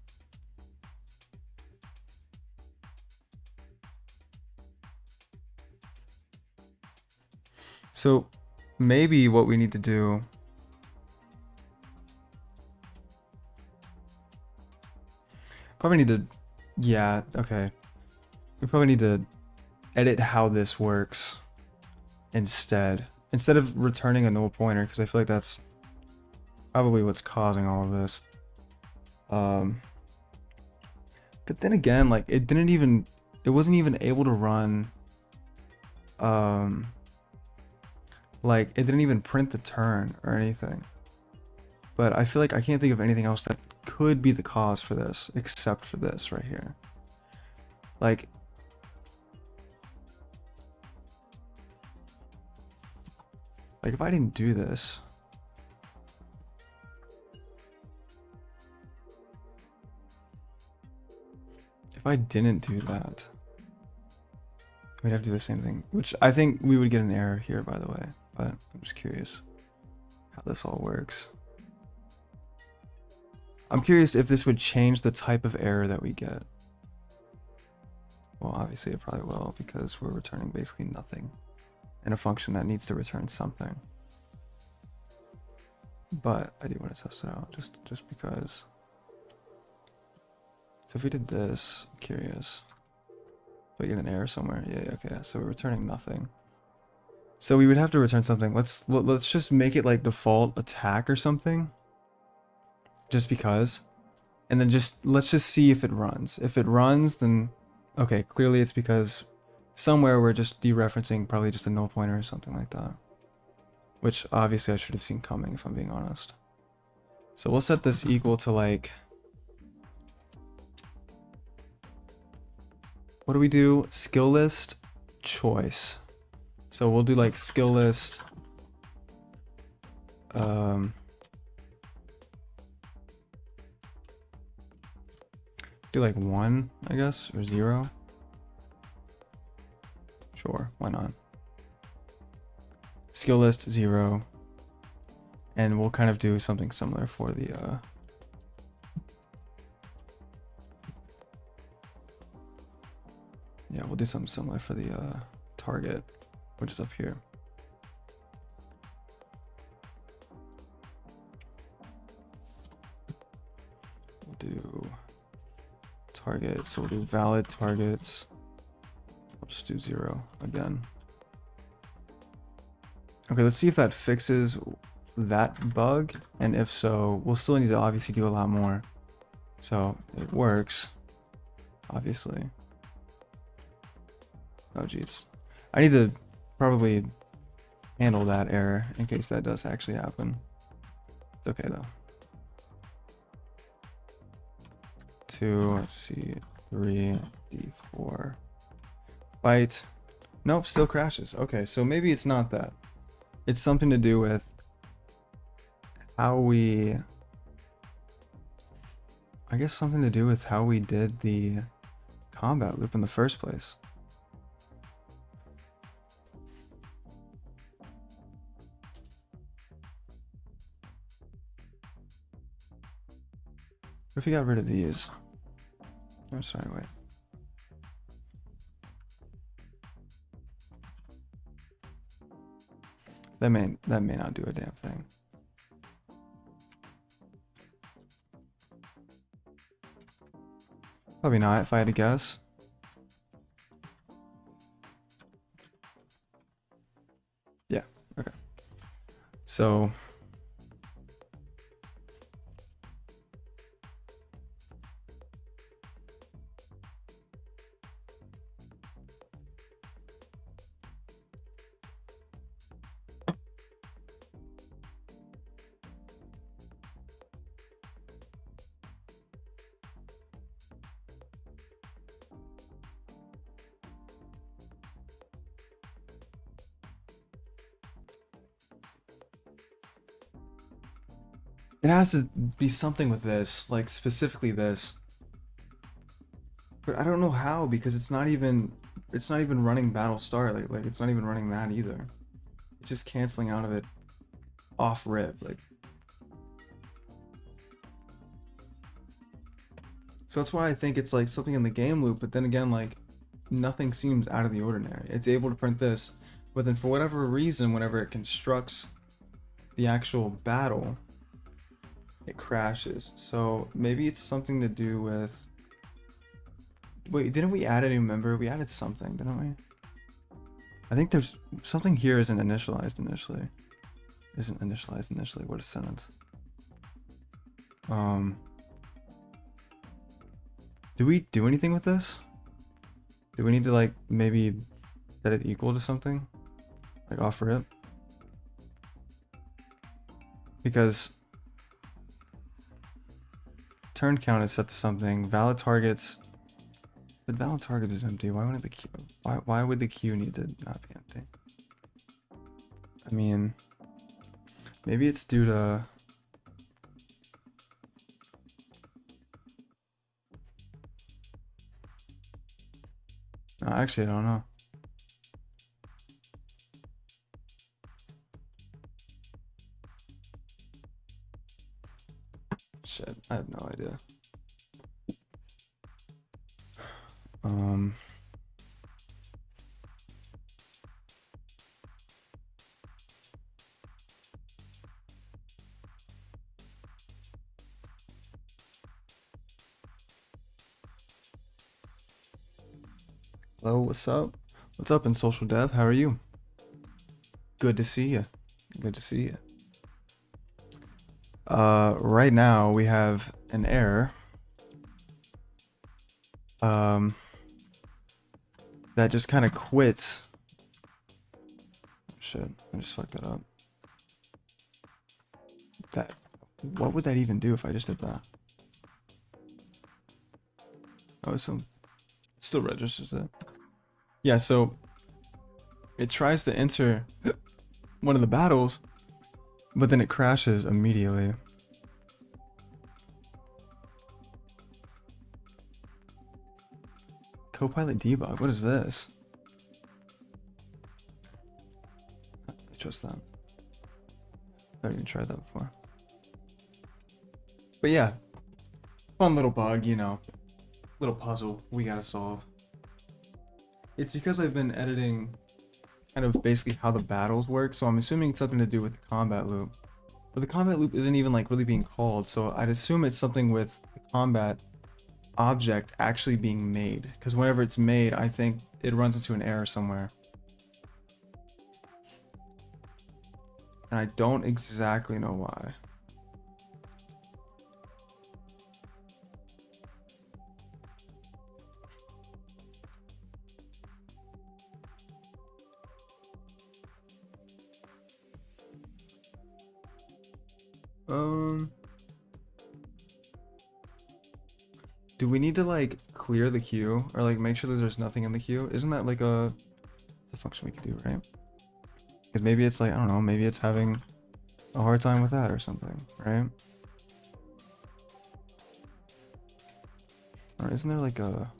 So maybe what we need to do... Probably need to... Yeah, okay. We probably need to edit how this works instead of returning a null pointer, because I feel like that's probably what's causing all of this. But then again, like it wasn't even able to run like it didn't even print the turn or anything. But I feel like I can't think of anything else that could be the cause for this except for this right here. Like if I didn't do this, if I didn't do that, we'd have to do the same thing, which I think we would get an error here, by the way, but I'm just curious how this all works. I'm curious if this would change the type of error that we get. Well, obviously it probably will, because we're returning basically nothing in a function that needs to return something. But I do want to test it out just because. So if we did this, I'm curious. Do I get an error somewhere? Yeah, okay. So we're returning nothing. So we would have to return something. Let's just make it like default attack or something. Just because. And then let's just see if it runs. If it runs, then okay, clearly it's because somewhere we're just dereferencing probably just a null pointer or something like that. Which obviously I should have seen coming, if I'm being honest. So we'll set this equal to like... What do we do? Skill list choice. So we'll do like skill list... do like 1, I guess, or 0. Sure, why not? Skill list 0, and we'll kind of do something similar for the yeah, we'll do something similar for the target, which is up here. We'll do target, so we'll do valid targets. I'll just do 0 again. Okay, let's see if that fixes that bug, and if so, we'll still need to obviously do a lot more. So it works, obviously. Oh geez, I need to probably handle that error in case that does actually happen. It's okay though. 2, let's see, 3, D4, byte. Nope, still crashes. Okay, so maybe it's not that. It's something to do with how we... I guess something to do with how we did the combat loop in the first place. What if we got rid of these? Oh, sorry, wait. That may not do a damn thing. Probably not, if I had to guess. Yeah, okay. So It has to be something with this, like specifically this. But I don't know how because it's not even running Battlestar, like it's not even running that either. It's just canceling out of it off rip, like. So that's why I think it's like something in the game loop, but then again, like nothing seems out of the ordinary. It's able to print this, but then for whatever reason, whenever it constructs the actual battle, it crashes. So maybe it's something to do with. Wait, didn't we add a new member? We added something, didn't we? I think there's something here isn't initialized initially. Isn't initialized initially. What a sentence. Do we do anything with this? Do we need to like maybe set it equal to something? Like offer it? Because turn count is set to something. Valid targets. But valid targets is empty. Why wouldn't the queue? Why would the queue need to not be empty? I mean, maybe it's due to. No, actually, I don't know. Shit, I have no idea. Hello, what's up? What's up in social dev? How are you? Good to see you. Good to see you. Right now we have an error. That just kind of quits. Shit, I just fucked that up. What would that even do if I just did that? Oh, so still registers it. Yeah, so it tries to enter one of the battles, but then it crashes immediately. Copilot debug, what is this? I trust that. I haven't even tried that before. But yeah, fun little bug, you know, little puzzle we gotta solve. It's because I've been editing kind of basically how the battles work, so I'm assuming it's something to do with the combat loop. But the combat loop isn't even like really being called, so I'd assume it's something with the combat object actually being made, because whenever it's made, I think it runs into an error somewhere. And I don't exactly know why. Do we need to like clear the queue or like make sure that there's nothing in the queue? Isn't that like it's a function we could do, right? Because maybe it's like, I don't know, maybe it's having a hard time with that or something, right? Or isn't there like a...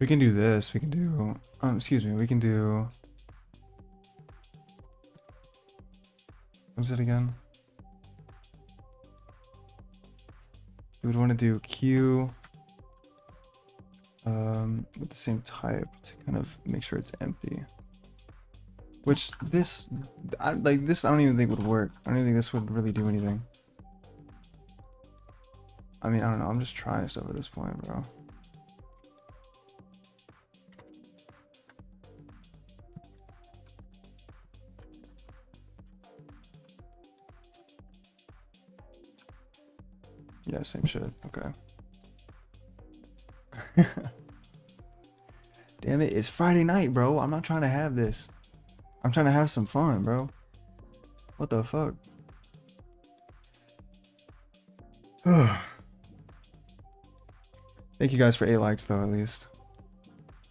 We can do this, we can do... excuse me, we can do... What was it again? We would want to do Q with the same type to kind of make sure it's empty. Which this, I don't even think would work. I don't even think this would really do anything. I mean, I don't know. I'm just trying stuff at this point, bro. Yeah, same shit. Okay. Damn it, it's Friday night, bro. I'm not trying to have this. I'm trying to have some fun, bro. What the fuck? Thank you guys for 8 likes, though, at least.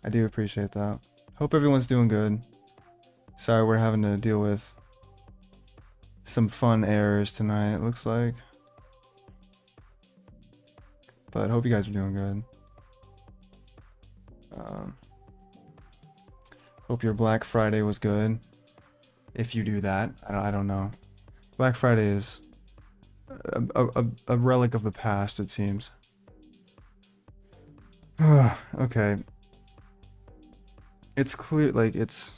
I do appreciate that. Hope everyone's doing good. Sorry we're having to deal with some fun errors tonight, it looks like. But hope you guys are doing good. Hope your Black Friday was good. If you do that, I don't know. Black Friday is a relic of the past, it seems. Okay. It's clear, like, it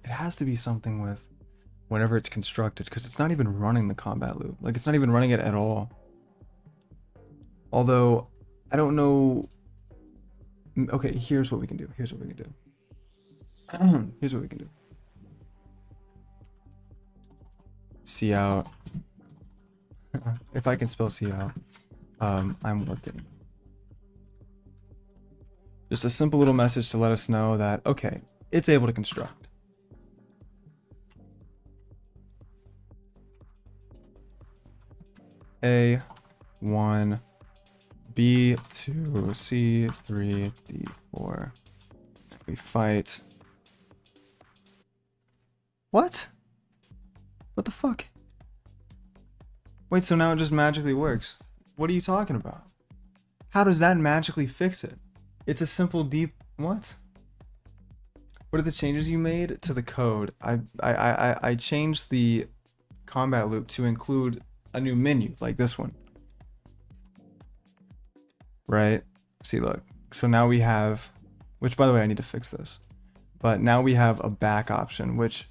has to be something with whenever it's constructed, because it's not even running the combat loop. Like, it's not even running it at all. Although, I don't know. Okay, here's what we can do. Here's what we can do. Here's what we can do. See out. If I can spell see out, I'm working. Just a simple little message to let us know that, okay, it's able to construct. A1, B2, C3, D4. We fight. What? What the fuck? Wait, so now it just magically works. What are you talking about? How does that magically fix it? It's a simple deep... What? What are the changes you made to the code? I changed the combat loop to include a new menu, like this one. Right? See, look. So now we have... Which, by the way, I need to fix this. But now we have a back option, which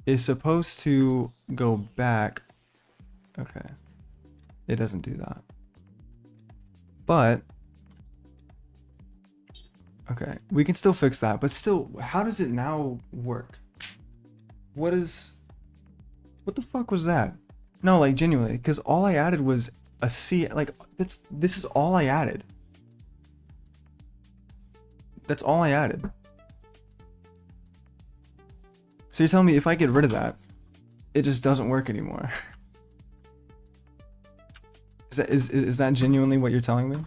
is supposed to go back... Okay. It doesn't do that. But... Okay, we can still fix that, but still, how does it now work? What the fuck was that? No, like, genuinely, because all I added was a C, like, this is all I added. That's all I added. So you're telling me if I get rid of that, it just doesn't work anymore? Is that genuinely what you're telling me?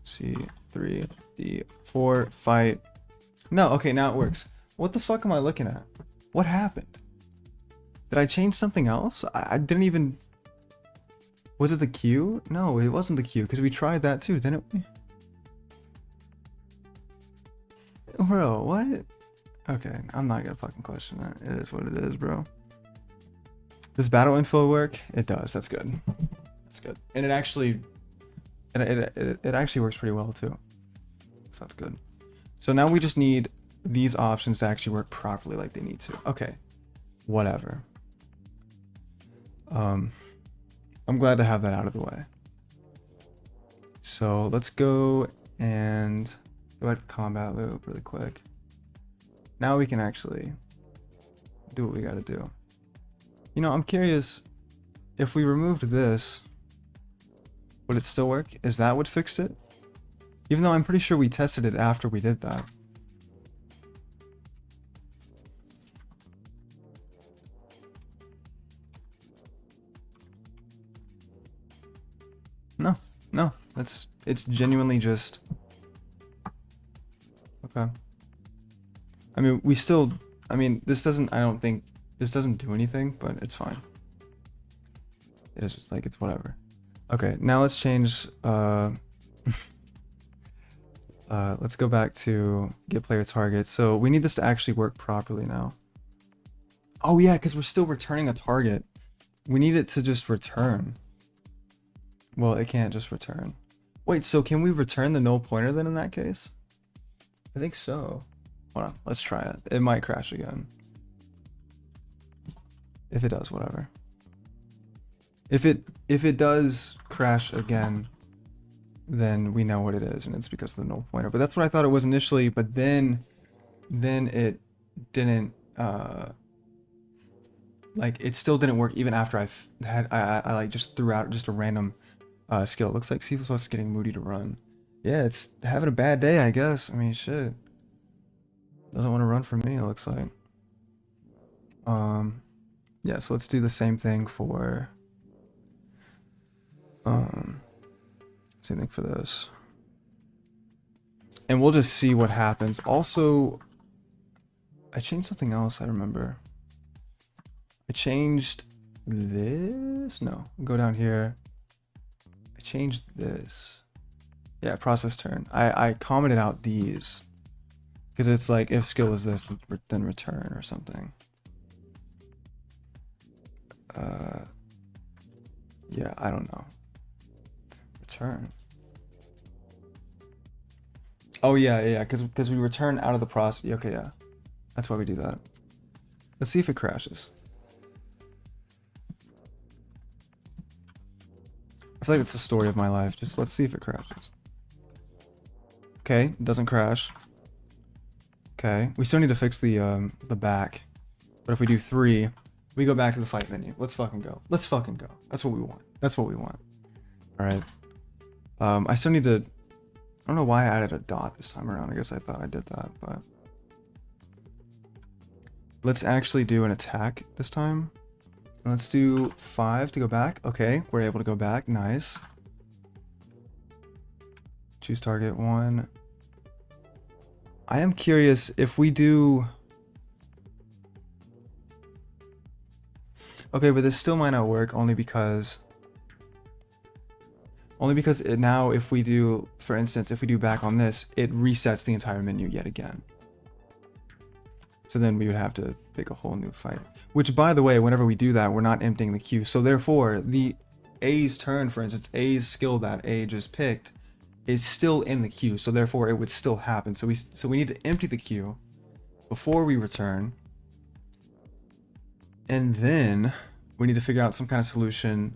C3, D4, fight. No, okay, now it works. What the fuck am I looking at? What happened? Did I change something else? I didn't even... Was it the Q? No, it wasn't the Q, because we tried that too, didn't we? Bro, what? Okay, I'm not gonna fucking question that. It is what it is, bro. Does battle info work? It does, that's good. That's good. And it actually... It actually works pretty well too. So that's good. So now we just need these options to actually work properly like they need to. Okay. Whatever. I'm glad to have that out of the way. So let's go and go back to the combat loop really quick. Now we can actually do what we gotta do. You know, I'm curious if we removed this, would it still work? Is that what fixed it? Even though I'm pretty sure we tested it after we did that. No, it's genuinely just... Okay. I mean, this doesn't, I don't think, this doesn't do anything, but it's fine. It is just like, it's whatever. Okay, now let's change, let's go back to get player target. So we need this to actually work properly now. Oh yeah, because we're still returning a target. We need it to just return. Well, it can't just return. Wait, so can we return the null pointer then in that case? I think so. Hold on, let's try it. It might crash again. If it does, whatever. If it does crash again, then we know what it is, and it's because of the null pointer. But that's what I thought it was initially, but then it didn't, like, it still didn't work even after I like just threw out just a random skill. Looks like C++ is getting moody to run. Yeah, it's having a bad day, I guess. I mean, shit. Doesn't want to run for me, it looks like. Yeah, so let's do the same thing for same thing for this. And we'll just see what happens. Also, I changed something else, I remember. I changed this? No, go down here. I changed this. Yeah, process turn. I commented out these. Because it's like, if skill is this, then return or something. Yeah, I don't know. Return. Oh yeah, because we return out of the process. Okay, yeah. That's why we do that. Let's see if it crashes. I feel like it's the story of my life. Just let's see if it crashes. Okay, it doesn't crash. Okay, we still need to fix the back. But if we do 3, we go back to the fight menu. Let's fucking go. Let's fucking go. That's what we want. That's what we want. Alright. I still need to... I don't know why I added a dot this time around. I guess I thought I did that, but... Let's actually do an attack this time. Let's do 5 to go back. Okay, we're able to go back. Nice. Choose target 1. I am curious if we do... Okay, but this still might not work only because it now, if we do, for instance, if we do back on this, it resets the entire menu yet again. So then we would have to pick a whole new fight. Which, by the way, whenever we do that, we're not emptying the queue. So therefore, the A's turn, for instance, A's skill that A just picked is still in the queue. So therefore, it would still happen. So we need to empty the queue before we return. And then we need to figure out some kind of solution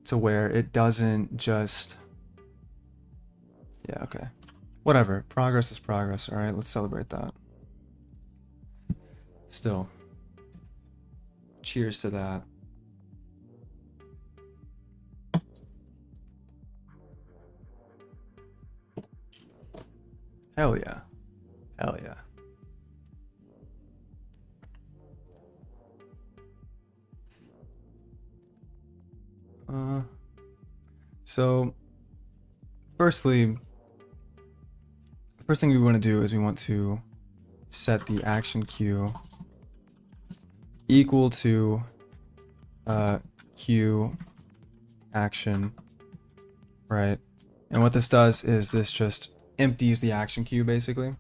to where it doesn't just... Yeah, okay. Whatever. Progress is progress. All right, let's celebrate that. Still. Cheers to that. Hell yeah. Hell yeah. So, firstly, the first thing we want to do is we want to set the action queue equal to queue action, right? And what this does is this just empties the action queue, basically.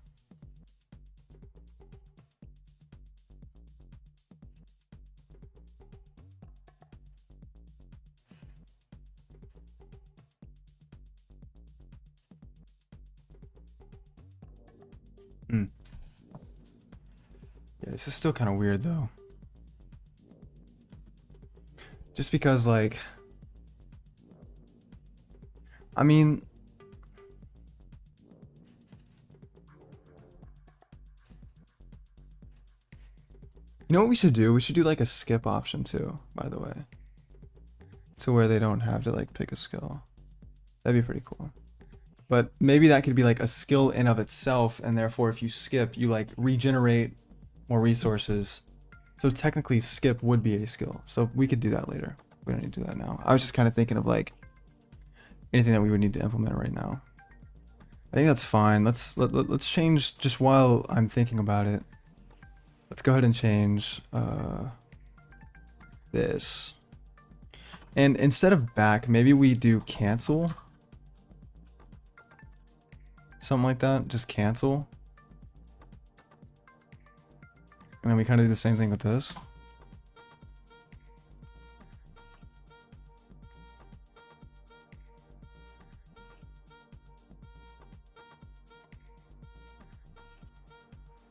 Yeah, this is still kind of weird though. Just because, like, I mean, you know what we should do? We should do like a skip option too, by the way. To where they don't have to like pick a skill. That'd be pretty cool. But maybe that could be like a skill in of itself, and therefore if you skip, you like regenerate more resources. So technically skip would be a skill. So we could do that later. We don't need to do that now. I was just kind of thinking of like anything that we would need to implement right now. I think that's fine. Let's change, just while I'm thinking about it. Let's go ahead and change this. And instead of back, maybe we do cancel. Something like that. Just cancel. And then we kind of do the same thing with this.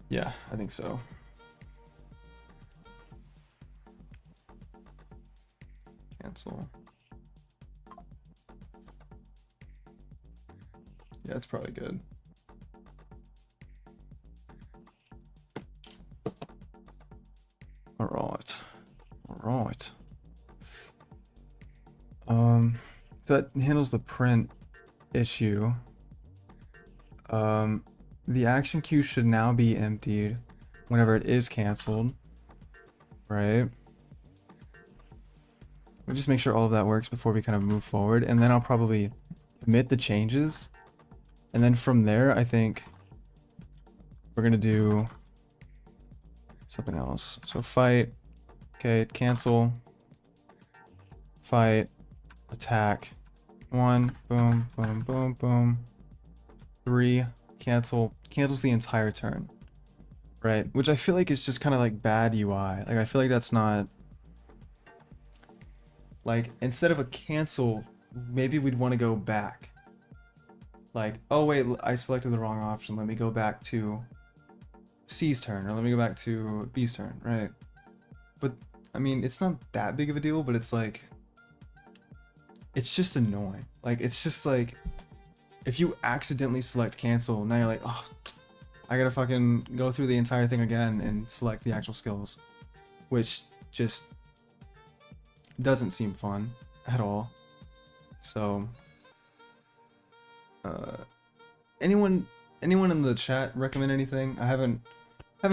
Yeah, I think so. Cancel. Yeah, it's probably good. All right. So that handles the print issue. The action queue should now be emptied whenever it is canceled, right? We'll just make sure all of that works before we kind of move forward, and then I'll probably commit the changes, and then from there I think we're gonna do something else. So fight, okay, cancel, fight, attack, 1, boom, boom, boom, boom, 3, cancels the entire turn, right? Which I feel like is just kind of like bad UI. Like I feel like that's not, like instead of a cancel, maybe we'd want to go back. Like, oh wait, I selected the wrong option. Let me go back to C's turn, or let me go back to B's turn, right? But I mean, it's not that big of a deal, but it's like, it's just annoying. Like, it's just like, if you accidentally select cancel, now you're like, oh, I gotta fucking go through the entire thing again and select the actual skills, which just doesn't seem fun at all. So, anyone in the chat recommend anything? I haven't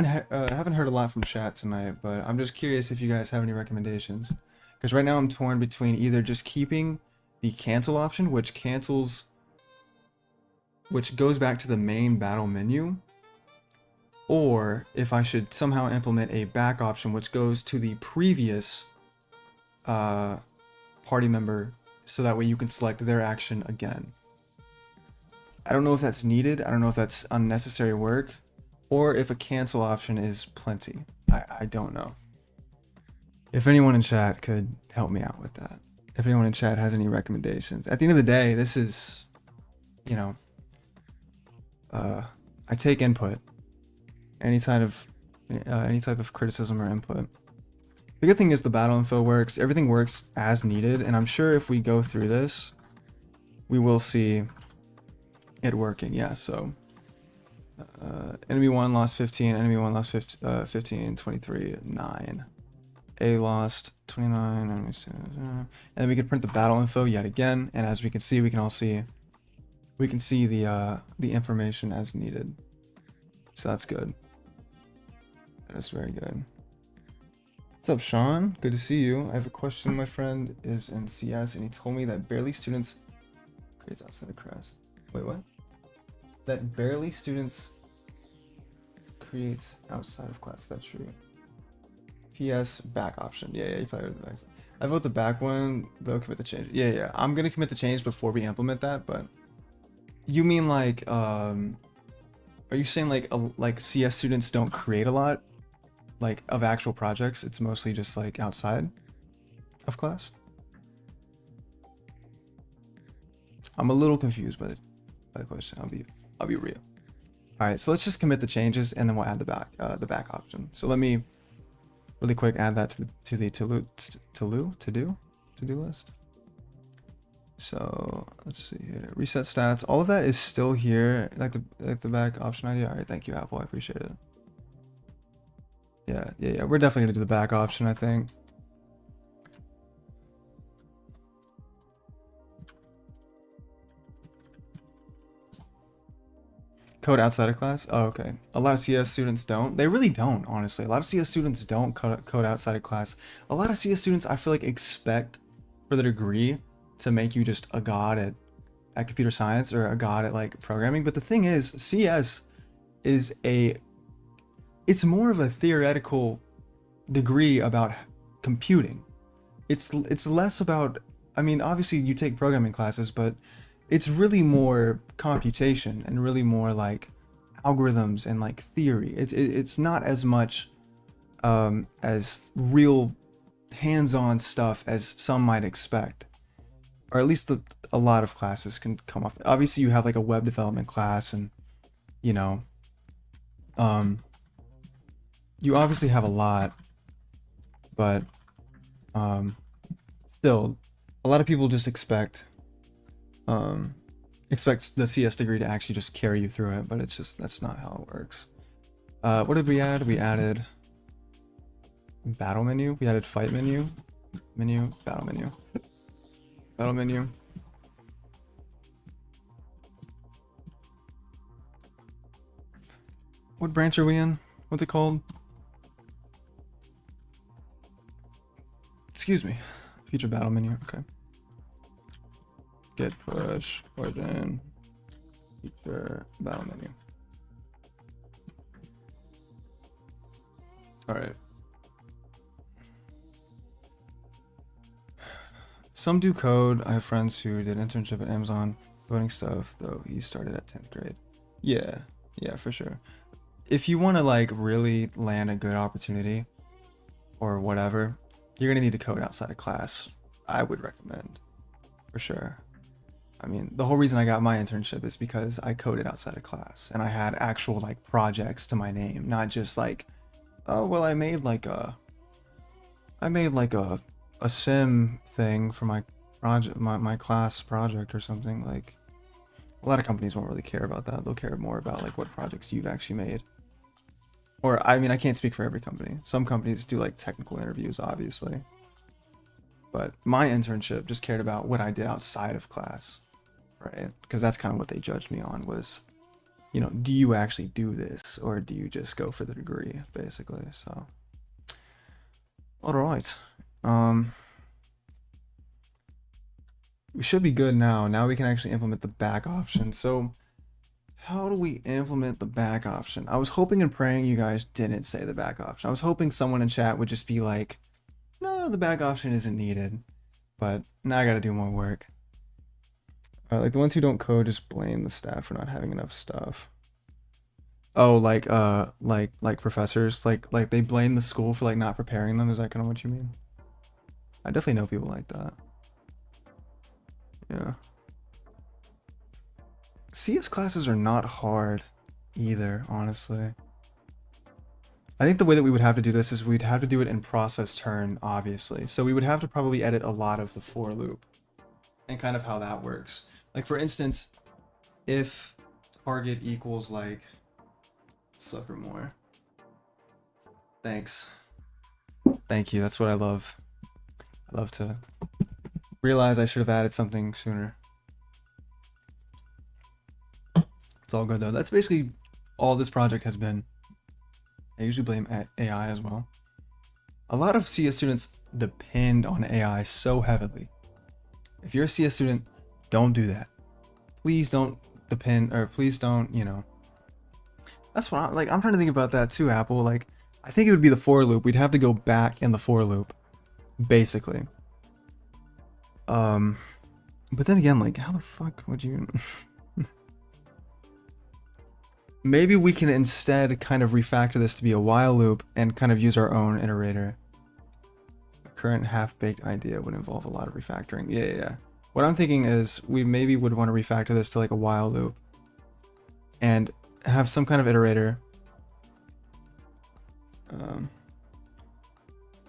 heard a lot from chat tonight, but I'm just curious if you guys have any recommendations. Because right now I'm torn between either just keeping the cancel option, which goes back to the main battle menu, or if I should somehow implement a back option which goes to the previous party member, so that way you can select their action again. I don't know if that's needed, I don't know if that's unnecessary work, or if a cancel option is plenty. I don't know. If anyone in chat could help me out with that. If anyone in chat has any recommendations. At the end of the day, this is, you know, I take input. Any type of criticism or input. The good thing is the battle info works. Everything works as needed, and I'm sure if we go through this, we will see it working. Yeah, so enemy 1 lost 15, enemy 1 lost 15, 23, 9. A lost 29, and then we can print the battle info yet again, and as we can see, we can see the information as needed. So that's good. That is very good. What's up, Sean? Good to see you. I have a question. My friend is in CS, and he told me that barely students creates outside of class. Wait, what? That barely students creates outside of class. That's true. PS back option. Yeah, you probably heard the I vote the back one. They'll commit the change. Yeah. I'm gonna commit the change before we implement that. But you mean like, are you saying like CS students don't create a lot, like of actual projects? It's mostly just like outside of class. I'm a little confused by the question. I'll be real. All right, so let's just commit the changes and then we'll add the back option. So let me really quick add that to the to-do list. So let's see here. Reset stats. All of that is still here. Like the back option idea. All right, thank you, Apple. I appreciate it. Yeah. We're definitely gonna do the back option, I think. Code outside of class? Oh, okay. A lot of CS students don't. They really don't, honestly. A lot of CS students don't code outside of class. A lot of CS students, I feel like, expect for the degree to make you just a god at computer science or a god at like programming. But the thing is, CS is it's more of a theoretical degree about computing. It's less about, I mean, obviously you take programming classes, but it's really more computation and really more like algorithms and like theory. It's not as much as real hands-on stuff as some might expect, or at least a lot of classes can come off. Obviously you have like a web development class, and you know, you obviously have a lot, but still a lot of people just expect the CS degree to actually just carry you through it, but it's just, that's not how it works. What did we add? We added battle menu. We added fight menu, battle menu, battle menu. What branch are we in? What's it called? Excuse me. Feature battle menu. Okay. Git push origin feature battle menu. All right. Some do code. I have friends who did internship at Amazon coding stuff, though he started at 10th grade. Yeah, for sure. If you want to like really land a good opportunity or whatever, you're gonna need to code outside of class. I would recommend, for sure. I mean, the whole reason I got my internship is because I coded outside of class and I had actual like projects to my name, not just like, oh well, I made like a sim thing for my project, my class project or something. Like, a lot of companies won't really care about that. They'll care more about like what projects you've actually made. Or, I mean, I can't speak for every company. Some companies do like technical interviews, obviously. But my internship just cared about what I did outside of class, right? Because that's kind of what they judged me on was, you know, do you actually do this or do you just go for the degree, basically? So, all right. We should be good now. Now we can actually implement the back option. So how do we implement the back option? I was hoping and praying you guys didn't say the back option. I was hoping someone in chat would just be like, no, the back option isn't needed. But now I gotta do more work. Like the ones who don't code just blame the staff for not having enough stuff. Oh, like professors, like they blame the school for like not preparing them. Is that kind of what you mean? I definitely know people like that. Yeah. CS classes are not hard either, honestly. I think the way that we would have to do this is we'd have to do it in process turn, obviously. So we would have to probably edit a lot of the for loop and kind of how that works. Like for instance, if target equals like suffer more. Thanks. Thank you. That's what I love. I love to realize I should have added something sooner. It's all good though. That's basically all this project has been. I usually blame AI as well. A lot of CS students depend on AI so heavily. If you're a CS student, don't do that. Please don't depend, or please don't, you know. That's what I'm trying to think about that too, Apple. Like, I think it would be the for loop. We'd have to go back in the for loop, basically. But then again, like, how the fuck would you... Maybe we can instead kind of refactor this to be a while loop and kind of use our own iterator. The current half-baked idea would involve a lot of refactoring. Yeah. What I'm thinking is we maybe would want to refactor this to like a while loop and have some kind of iterator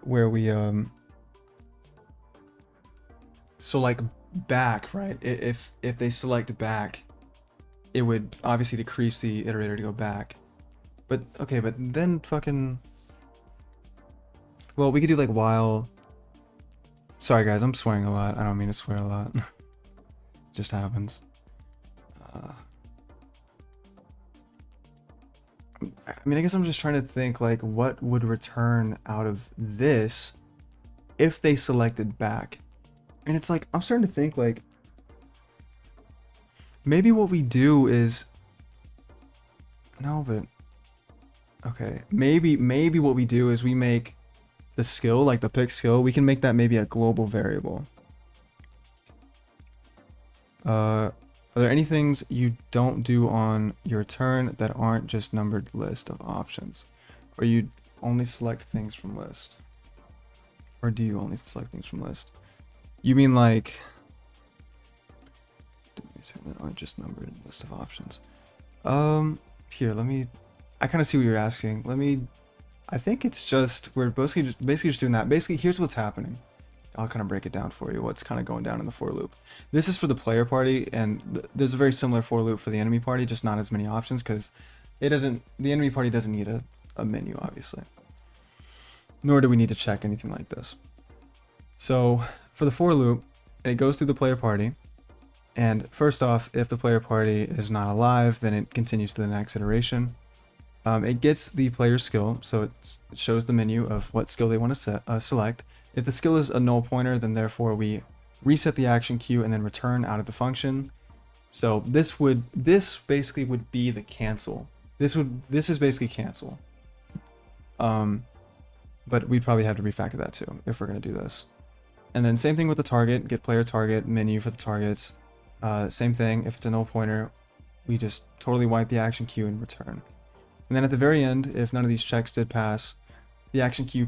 where we so like back, right? If they select back, it would obviously decrease the iterator to go back. But okay, but then fucking, well, we could do like while. Sorry guys, I'm swearing a lot. I don't mean to swear a lot. It just happens. I mean, I guess I'm just trying to think like what would return out of this if they selected back. And it's like, I'm starting to think like, maybe what we do is, no, but, okay. Maybe what we do is we make the skill, like the pick skill, we can make that maybe a global variable. Are there any things you don't do on your turn that aren't just numbered list of options? Or you only select things from list? Or do you only select things from list? You mean like, that aren't just numbered list of options. Here, I kind of see what you're asking. I think it's just, we're basically just doing that. Basically, here's what's happening. I'll kind of break it down for you, what's kind of going down in the for loop. This is for the player party, and there's a very similar for loop for the enemy party, just not as many options, because the enemy party doesn't need a menu, obviously. Nor do we need to check anything like this. So, for the for loop, it goes through the player party, and first off, if the player party is not alive, then it continues to the next iteration. It gets the player's skill, so it shows the menu of what skill they want to select. If the skill is a null pointer, then therefore we reset the action queue and then return out of the function. So this basically would be the cancel. This is basically cancel. But we'd probably have to refactor that too if we're gonna do this. And then same thing with the target, get player target, menu for the targets. Same thing, if it's a null pointer, we just totally wipe the action queue and return. And then at the very end, if none of these checks did pass, the action queue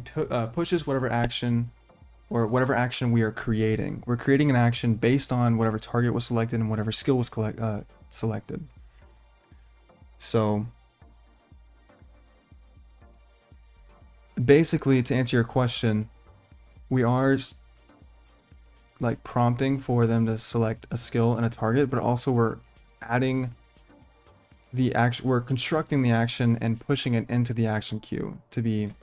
pushes whatever action we are creating. We're creating an action based on whatever target was selected and whatever skill was selected. So basically, to answer your question, we are like prompting for them to select a skill and a target, but also we're adding the action, we're constructing the action and pushing it into the action queue to be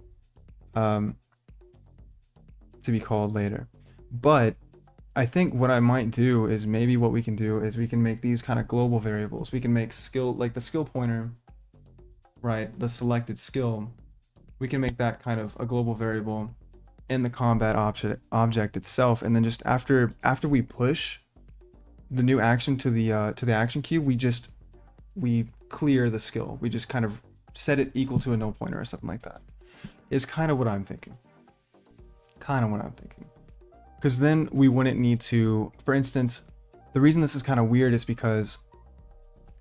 called later. But I think what I might do is maybe what we can do is we can make these kind of global variables. We can make skill, like the skill pointer, right? The selected skill. We can make that kind of a global variable in the combat object itself, and then just after we push the new action to the action queue, we clear the skill. We just kind of set it equal to a null pointer or something like that. Is kind of what I'm thinking. Because then we wouldn't need to, for instance, the reason this is kind of weird is because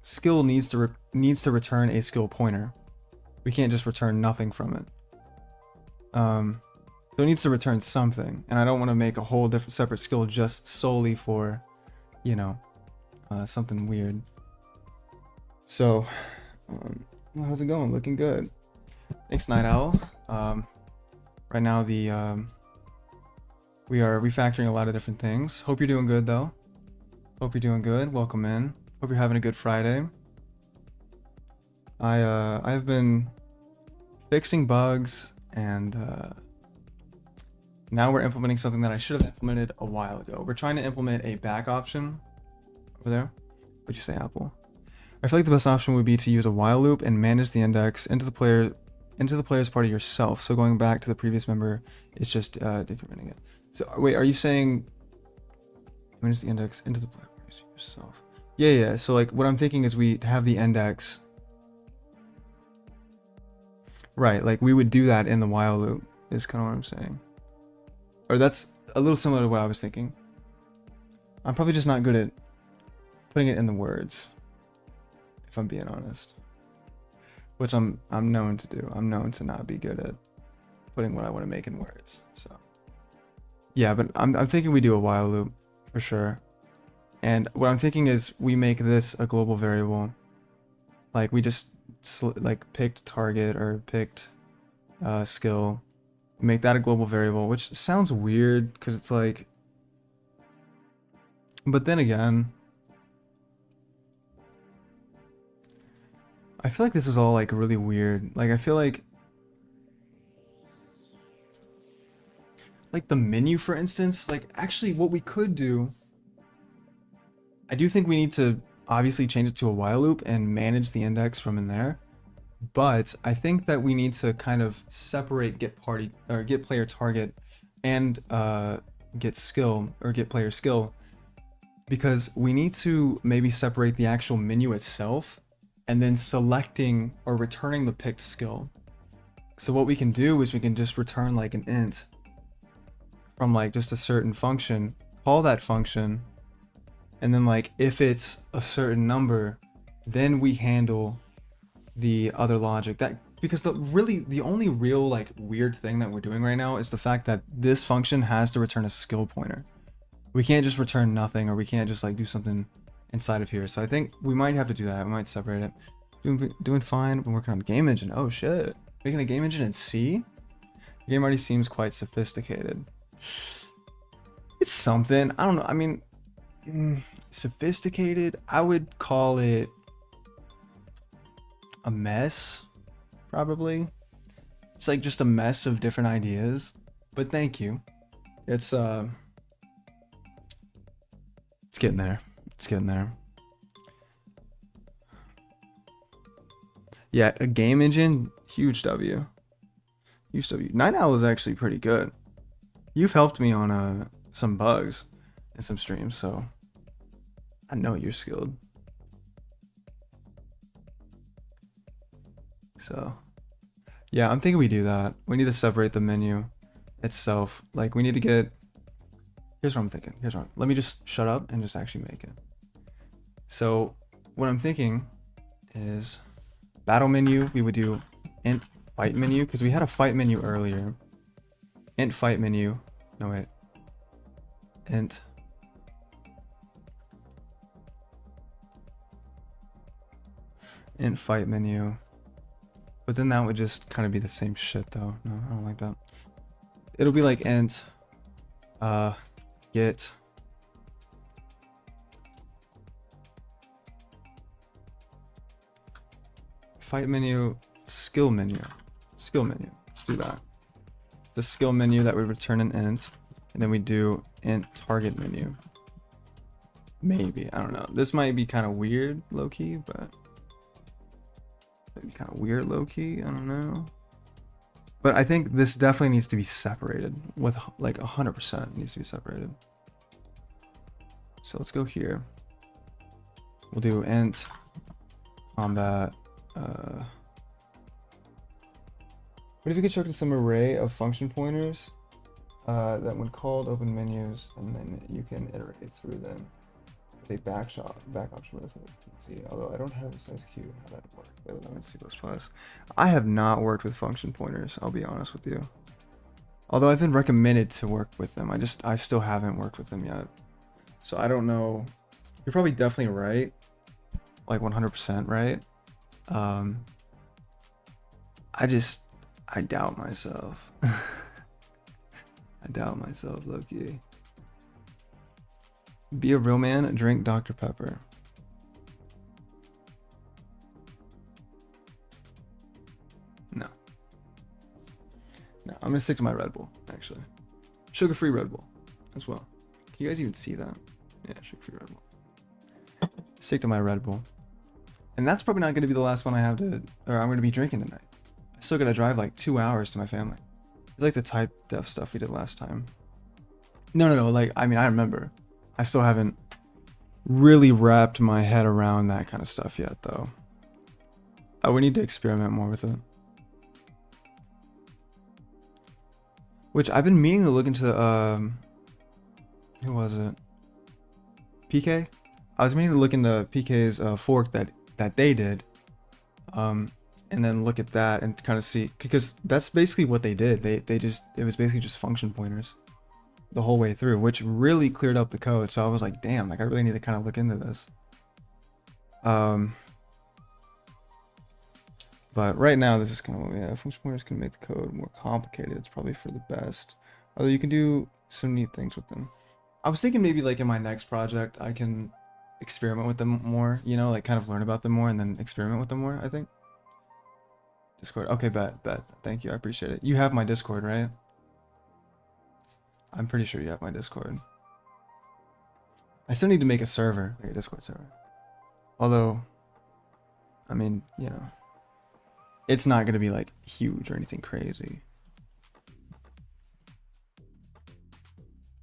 skill needs to return a skill pointer. We can't just return nothing from it. So it needs to return something, and I don't want to make a whole different separate skill just solely for, you know, something weird. So, how's it going? Looking good. Thanks, Night Owl. Right now we are refactoring a lot of different things. Hope you're doing good though. Hope you're doing good. Welcome in. Hope you're having a good Friday. I've been fixing bugs, and now we're implementing something that I should have implemented a while ago. We're trying to implement a back option over there. What'd you say, Apple? I feel like the best option would be to use a while loop and manage the index into the player's party yourself. So going back to the previous member, it's just decrementing it. So wait, are you saying manage the index into the player party yourself? Yeah. So like what I'm thinking is we have the index. Right, like we would do that in the while loop is kind of what I'm saying. Or that's a little similar to what I was thinking. I'm probably just not good at putting it in the words, if I'm being honest. Which I'm known to do. I'm known to not be good at putting what I want to make in words. So yeah, but I'm thinking we do a while loop for sure. And what I'm thinking is we make this a global variable. Like we just like picked target or picked skill, make that a global variable, which sounds weird because it's like, but then again, I feel like this is all like really weird. Like I feel like the menu, for instance, like actually what we could do, I do think we need to obviously change it to a while loop and manage the index from in there. But I think that we need to kind of separate get player target and get skill or get player skill, because we need to maybe separate the actual menu itself and then selecting or returning the picked skill. So what we can do is we can just return like an int from like just a certain function, call that function, and then like if it's a certain number, then we handle the other logic. That because the only real like weird thing that we're doing right now is the fact that this function has to return a skill pointer. We can't just return nothing, or we can't just like do something inside of here. So I think we might have to do that. We might separate it. Doing fine. Been working on game engine. Oh shit, making a game engine in C. The game already seems quite sophisticated. It's something. I don't know. I mean, sophisticated. I would call it a mess, probably. It's like just a mess of different ideas. But thank you. It's getting there. It's getting there. Yeah, a game engine, huge W. Huge W. Night Owl is actually pretty good. You've helped me on some bugs and some streams, so I know you're skilled. So, yeah, I'm thinking we do that. We need to separate the menu itself. Like, we need to get... Here's what I'm thinking. Let me just shut up and just actually make it. So, what I'm thinking is battle menu, we would do int fight menu, because we had a fight menu earlier. Int fight menu. No, wait. Int. Int fight menu. But then that would just kind of be the same shit, though. No, I don't like that. It'll be like int get fight menu, skill menu. Let's do that. It's a skill menu that would return an int, and then we do int target menu. Maybe, I don't know. This might be kind of weird, low key, but maybe kind of weird, low key. I don't know. But I think this definitely needs to be separated with like 100% needs to be separated. So let's go here. We'll do int combat. What if you constructed some array of function pointers that when called open menus, and then you can iterate through them with a back option with it. See, although I don't have a size Q, how that works. Wait, let me see C++. I have not worked with function pointers, I'll be honest with you. Although I've been recommended to work with them, I still haven't worked with them yet. So I don't know. You're probably definitely right, like 100% right. I doubt myself. I doubt myself, low-key. Be a real man, drink Dr. Pepper. No. No, I'm gonna stick to my Red Bull, actually. Sugar-free Red Bull as well. Can you guys even see that? Yeah, sugar-free Red Bull. Stick to my Red Bull. And that's probably not gonna be the last one I'm gonna be drinking tonight. I still gotta drive like 2 hours to my family. It's like the type dev stuff we did last time. No, like, I mean, I remember. I still haven't really wrapped my head around that kind of stuff yet, though. We need to experiment more with it. Which I've been meaning to look into, who was it? PK? I was meaning to look into PK's fork that they did. And then look at that and kind of see, because that's basically what they did. It was basically just function pointers the whole way through, which really cleared up the code. So I was like, damn, like I really need to kind of look into this. But right now, this is kind of what we have. Function pointers can make the code more complicated. It's probably for the best. Although you can do some neat things with them. I was thinking maybe like in my next project, I can experiment with them more, you know, like kind of learn about them more and then experiment with them more, I think. Discord. Okay, bet. Thank you. I appreciate it. You have my Discord, right? I'm pretty sure you have my Discord. I still need to make a server, like a Discord server. Although, I mean, you know, it's not going to be like huge or anything crazy.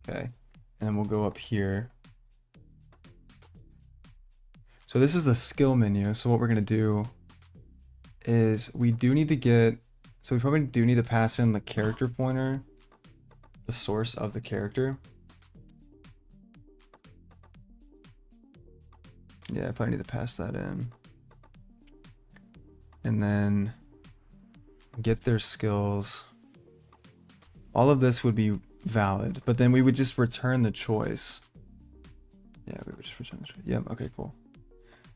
Okay. And then we'll go up here. So this is the skill menu. So what we're going to do is we do need to get, so we probably do need to pass in the character pointer, the source of the character. Yeah, I probably need to pass that in. And then get their skills. All of this would be valid, but then we would just return the choice. Yeah, we would just return the choice. Yeah, okay, cool.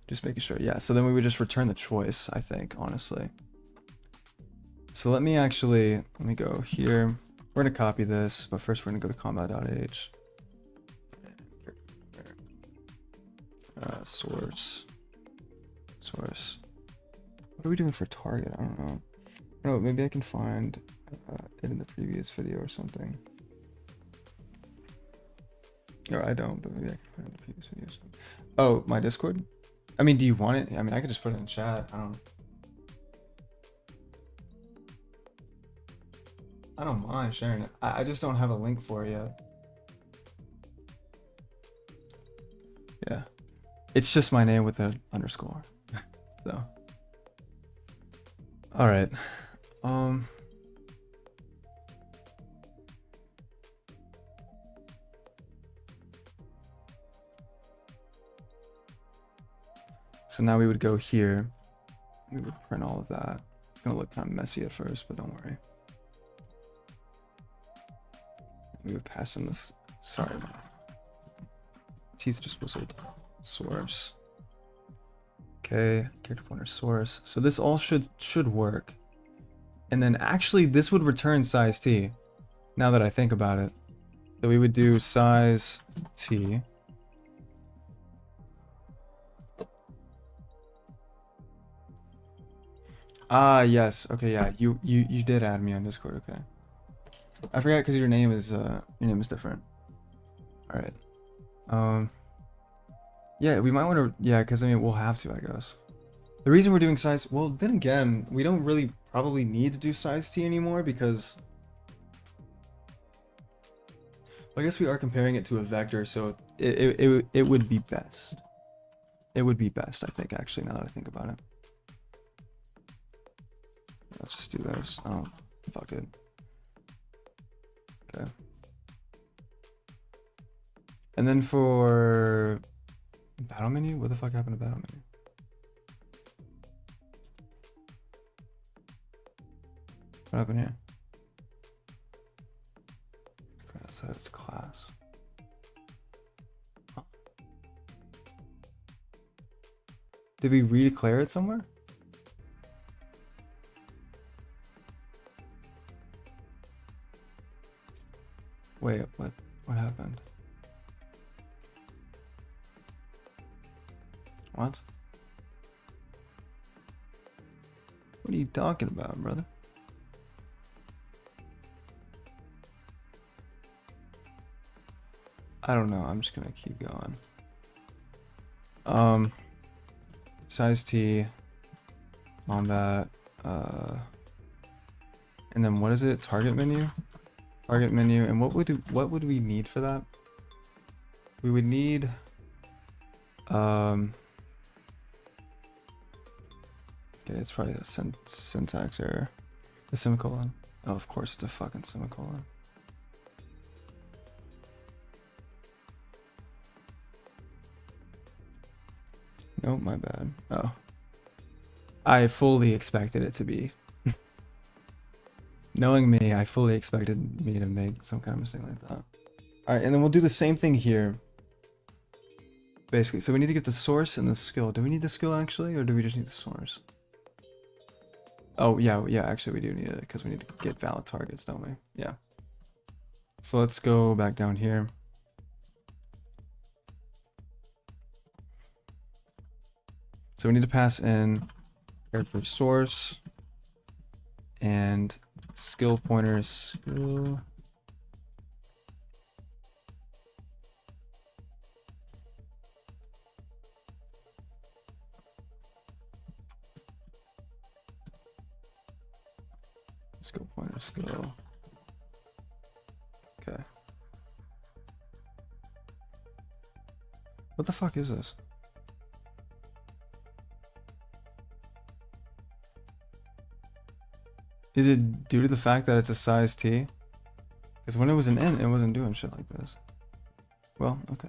Just making sure. Yeah, so then we would just return the choice, I think, honestly. So let me go here. We're going to copy this, but first we're going to go to combat.h. Source. What are we doing for target? I don't know. No, maybe I can find it in the previous video or something. Or I don't, but maybe I can find it in the previous video. Oh, my Discord? I mean, do you want it? I mean, I could just put it in chat. I don't. I don't mind sharing it. I just don't have a link for it yet. Yeah. It's just my name with an underscore. So. Alright. So now we would go here. We would print all of that. It's gonna look kind of messy at first, but don't worry. We would pass in this. Sorry, my teeth just whistled. Source. Okay, character pointer source. So this all should work. And then actually this would return size t. Now that I think about it. So we would do size t. Ah, yes. Okay, yeah. You did add me on Discord, okay. I forgot because your name is different. Alright. Yeah, we might want to, yeah, because I mean we'll have to, I guess. The reason we're doing size, well, then again, we don't really probably need to do size t anymore because I guess we are comparing it to a vector, so it would be best. It would be best, I think, actually, now that I think about it. Let's just do this. Oh, fuck it. Okay. And then for battle menu, what the fuck happened to battle menu? What happened here? That said it's class. Huh. Did we redeclare it somewhere? Wait, what happened? What? What are you talking about, brother? I don't know, I'm just gonna keep going. Size T, combat, and then what is it? Target menu? Target menu, and what would we need for that? We would need okay, it's probably a syntax error. The semicolon. Oh, of course it's a fucking semicolon. Nope, my bad. Oh. I fully expected it to be. Knowing me, I fully expected me to make some kind of mistake like that. Alright, and then we'll do the same thing here. Basically, so we need to get the source and the skill. Do we need the skill actually, or do we just need the source? Oh, yeah, actually we do need it, because we need to get valid targets, don't we? Yeah. So let's go back down here. So we need to pass in character source and skill pointers. Skill. Skill pointer skill. Okay. What the fuck is this? Is it due to the fact that it's a size T? Because when it was an int, it wasn't doing shit like this. Well, okay.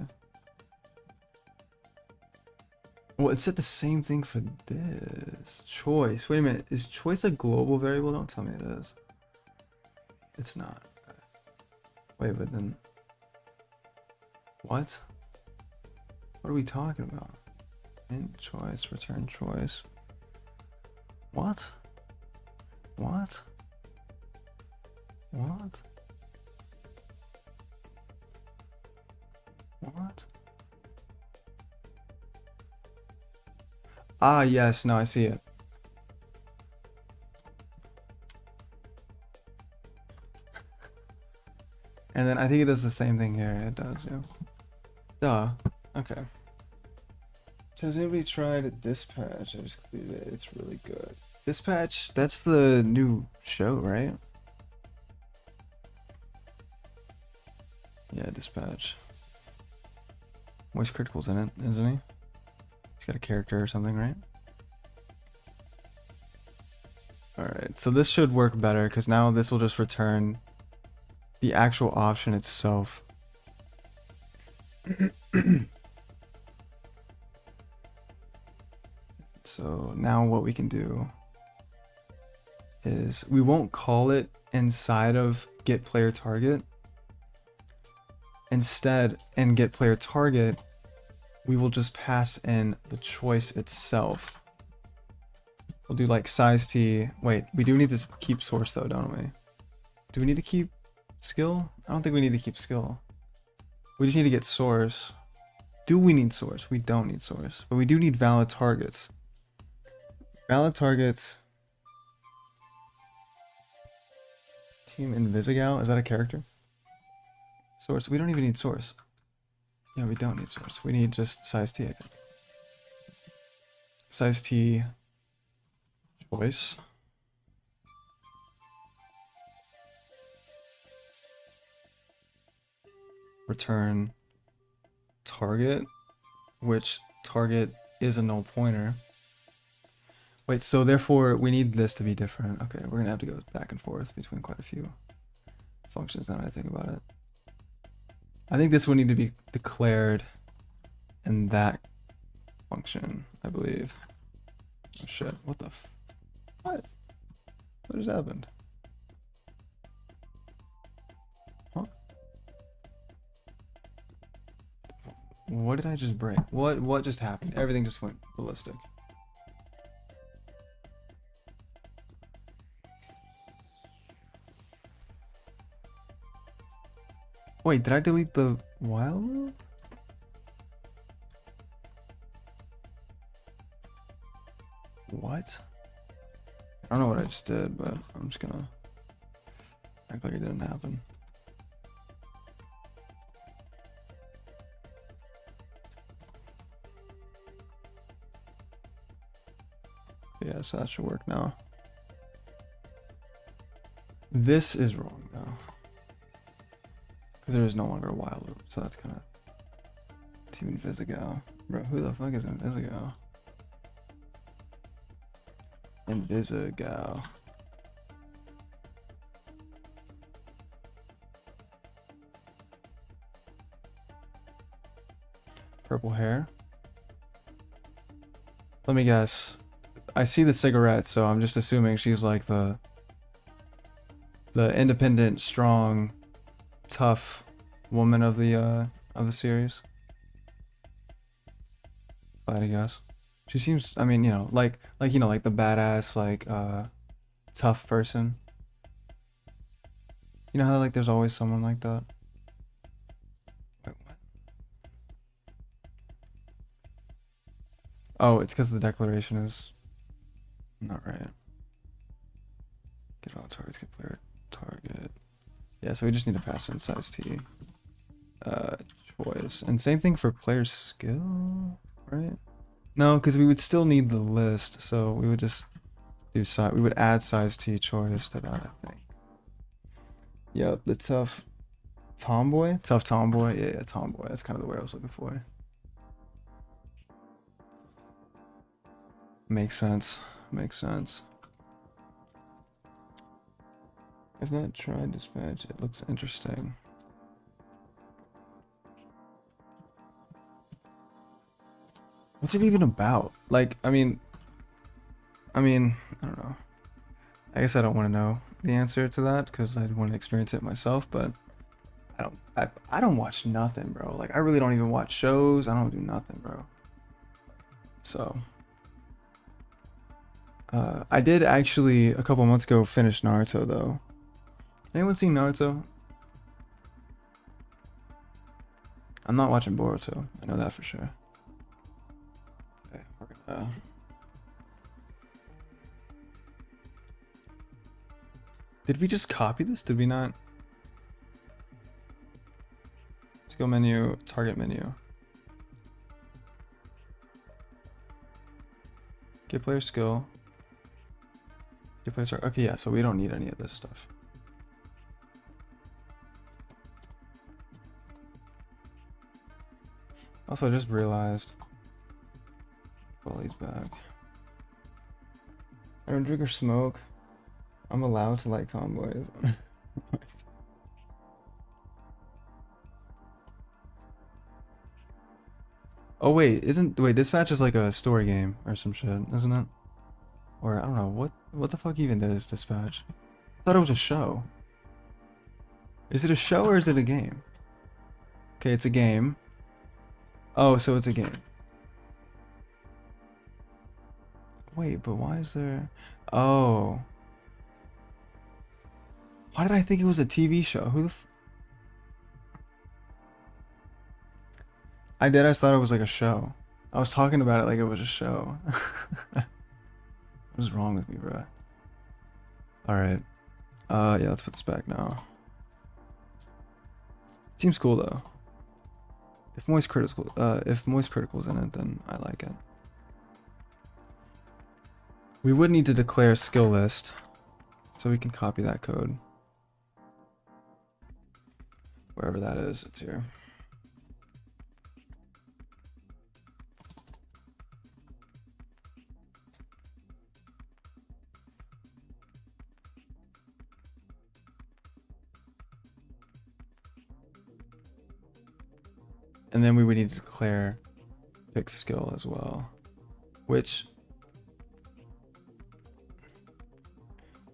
Well, it said the same thing for this. Choice. Wait a minute. Is choice a global variable? Don't tell me it is. It's not. Okay. Wait, but then... What? What are we talking about? Int choice, return choice. What? What? What? What? Ah, yes, no, I see it. And then I think it does the same thing here. It does, yeah. Duh. Okay. So has anybody tried Dispatch? I just completed it. It's really good. Dispatch, that's the new show, right? Yeah, dispatch. Voice critical's in it, isn't he? He's got a character or something, right? Alright, so this should work better because now this will just return the actual option itself. So now what we can do is we won't call it inside of get player target. Instead, in get player target, we will just pass in the choice itself. We'll do like size T. Wait, we do need to keep source though, don't we? Do we need to keep skill? I don't think we need to keep skill. We just need to get source. Do we need source? We don't need source, but we do need valid targets. Valid targets. Team Invisigal, is that a character? Source, we don't even need source. Yeah, we don't need source. We need just size T, I think. Size T choice. Return target, which target is a null pointer. Wait, so therefore we need this to be different. Okay, we're gonna have to go back and forth between quite a few functions now that I think about it. I think this would need to be declared in that function, I believe. Oh shit, what the what? What just happened? Huh? What did I just break? What just happened? Everything just went ballistic. Wait, did I delete the while loop? What? I don't know what I just did, but I'm just gonna act like it didn't happen. Yeah, so that should work now. This is wrong though. Because there is no longer a while loop, so that's kind of Team Invisigal. Bro, who the fuck is Invisigal? Invisigal. Purple hair. Let me guess. I see the cigarette, so I'm just assuming she's like the independent, strong, tough woman of the series. If I had to guess. She seems, I mean, you know, like you know, like the badass, like tough person. You know how like there's always someone like that? Wait, what? Oh, it's because the declaration is not right. Get all targets, get player target. Yeah, so we just need to pass in size T. Choice. And same thing for player skill, right? No, because we would still need the list, so we would just do size. We would add size T choice to that, I think. Yep, the tough tomboy. Tough tomboy. Yeah, tomboy. That's kind of the word I was looking for. Makes sense. Makes sense. I've not tried dispatch. It looks interesting. What's it even about? Like, I mean, I don't know. I guess I don't want to know the answer to that because I want to experience it myself, but I don't watch nothing, bro. Like, I really don't even watch shows. I don't do nothing, bro. So, I did actually a couple months ago finish Naruto though. Anyone seen Naruto? I'm not watching Boruto. I know that for sure. Okay, we're gonna... Did we just copy this? Did we not? Skill menu, target menu. Get player skill. Get player target. Okay, yeah, so we don't need any of this stuff. Also, I just realized. Well, he's back. I don't drink or smoke. I'm allowed to like tomboys. Oh wait, Dispatch is like a story game or some shit, isn't it? Or I don't know, what the fuck even is Dispatch? I thought it was a show. Is it a show or is it a game? Okay, it's a game. Oh, so it's a game. Wait, but why is there... Oh. Why did I think it was a TV show? Who the I just thought it was like a show. I was talking about it like it was a show. What is wrong with me, bro? Alright. Yeah, let's put this back now. Seems cool though. If Moist Critical's in it, then I like it. We would need to declare skill list, so we can copy that code. Wherever that is, it's here. And then we would need to declare pick skill as well, which...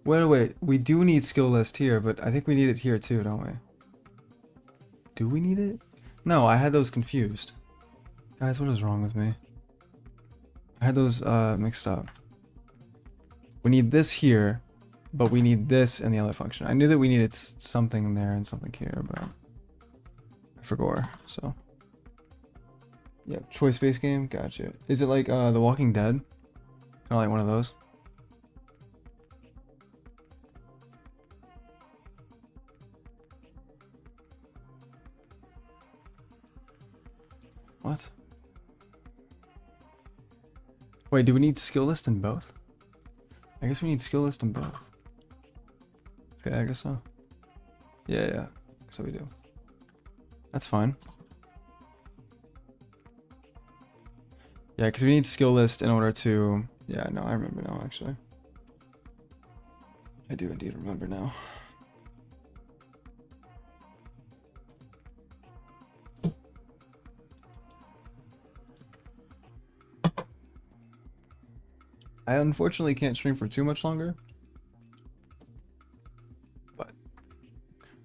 Wait, we do need skill list here, but I think we need it here too, don't we? Do we need it? No, I had those confused. Guys, what is wrong with me? I had those mixed up. We need this here, but we need this in the other function. I knew that we needed something there and something here, but I forgot, so... Yeah, choice-based game? Gotcha. Is it like The Walking Dead? Kind of like one of those? What? Wait, do we need skill list in both? I guess we need skill list in both. Okay, I guess so. Yeah, so we do. That's fine. Yeah, because we need skill list in order to... Yeah, no, I remember now, actually. I do indeed remember now. I unfortunately can't stream for too much longer. But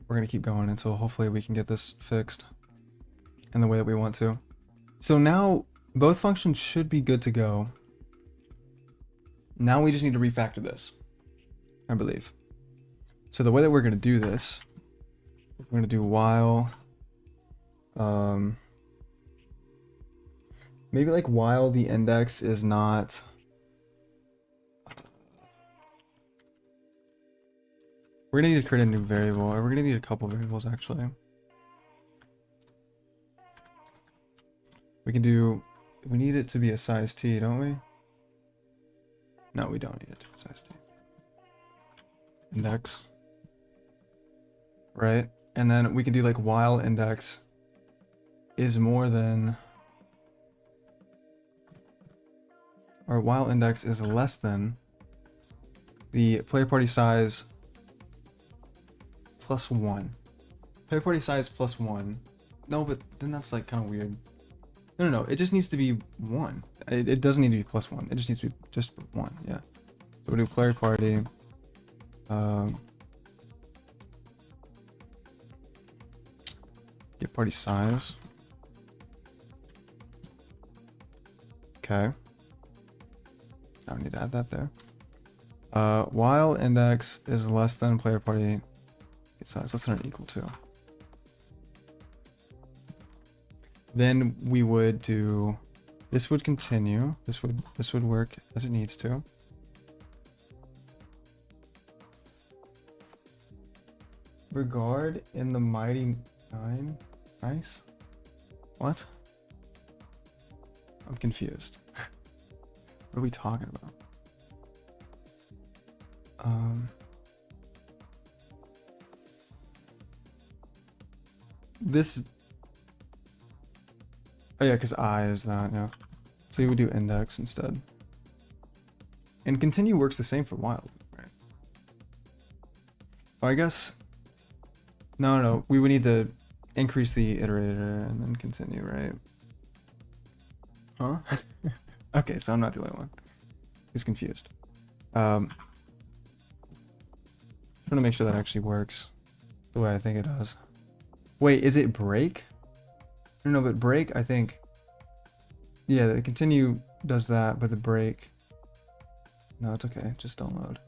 we're going to keep going until hopefully we can get this fixed in the way that we want to. So now... both functions should be good to go. Now we just need to refactor this, I believe. So the way that we're going to do this, we're going to do while, maybe like while the index is not, we're going to need to create a new variable, or we're going to need a couple variables actually. We can do, we need it to be a size t, don't we? No, we don't need it to be a size t. Index. Right? And then we can do like while index is more than, or while index is less than the player party size plus 1. Player party size plus 1. No, but then that's like kind of weird. No, it just needs to be 1. It doesn't need to be plus 1. It just needs to be just 1, yeah. So we'll do player party. Get party size. Okay. Now we need to add that there. While index is less than player party get size, less than or equal to. Then we would do, this would continue. This would work as it needs to. Regard in the Mighty 9. Nice. What? I'm confused. What are we talking about? Oh yeah, because I is that, yeah. So we would do index instead. And continue works the same for while, right? Oh, I guess... No, we would need to increase the iterator and then continue, right? Huh? Okay, so I'm not the only one who's confused. Trying to make sure that actually works the way I think it does. Wait, is it break? No, but break, I think... Yeah, the continue does that, but the break... No, it's okay. Just don't load.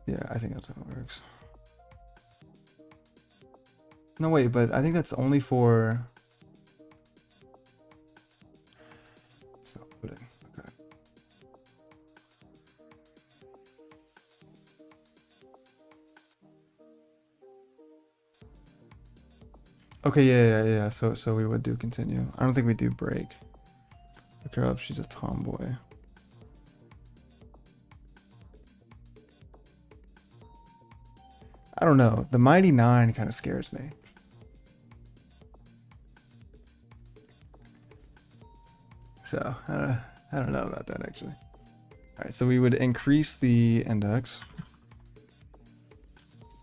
Yeah, I think that's how it works. No, wait, but I think that's only for... It's not loading. Okay. Okay, yeah. So we would do continue. I don't think we do break. Look her up. She's a tomboy. I don't know. The Mighty Nine kind of scares me. So, I don't know about that, actually. Alright, so we would increase the index.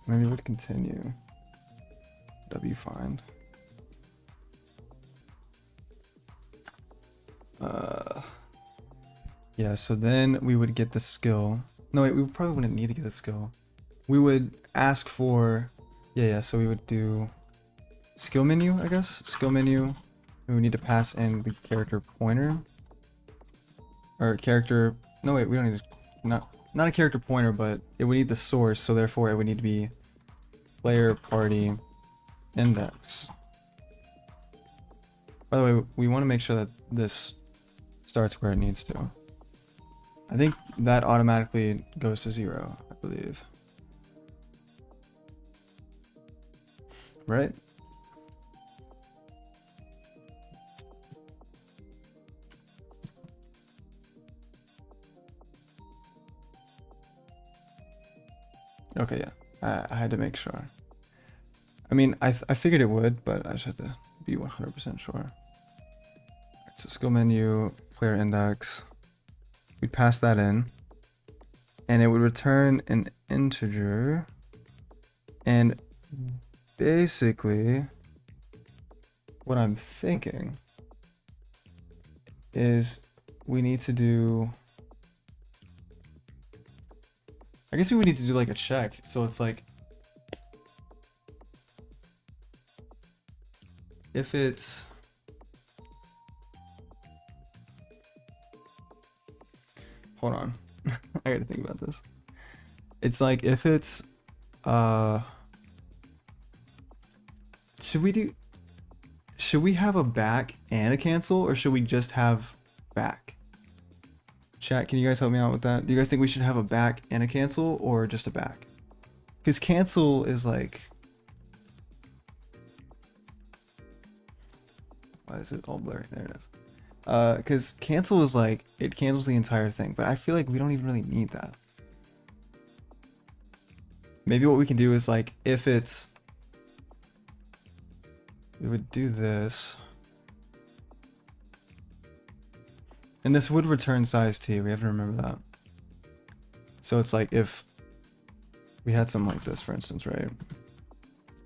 Maybe we would continue. W find. Yeah, so then we would get the skill. No, wait, we probably wouldn't need to get the skill. We would ask for... Yeah, so we would do... Skill menu, I guess? Skill menu. We would need to pass in the character pointer. Or character... No, wait, we don't need to... Not a character pointer, but it would need the source, so therefore it would need to be player party index. By the way, we want to make sure that this starts where it needs to. I think that automatically goes to 0, I believe. Right? Okay, yeah. I had to make sure. I mean, I figured it would, but I just had to be 100% sure. Right, so skill menu, player index. We'd pass that in. And it would return an integer. And basically, what I'm thinking is we need to do... I guess we would need to do like a check. So it's like... If it's... Hold on. I gotta think about this. It's like if it's... Should we have a back and a cancel, or should we just have back? Chat, can you guys help me out with that? Do you guys think we should have a back and a cancel, or just a back? Because cancel is like... Why is it all blurry? There it is. Because cancel is like, it cancels the entire thing, but I feel like we don't even really need that. Maybe what we can do is like, if it's... We would do this. And this would return size t, we have to remember that. So it's like if we had something like this, for instance, right?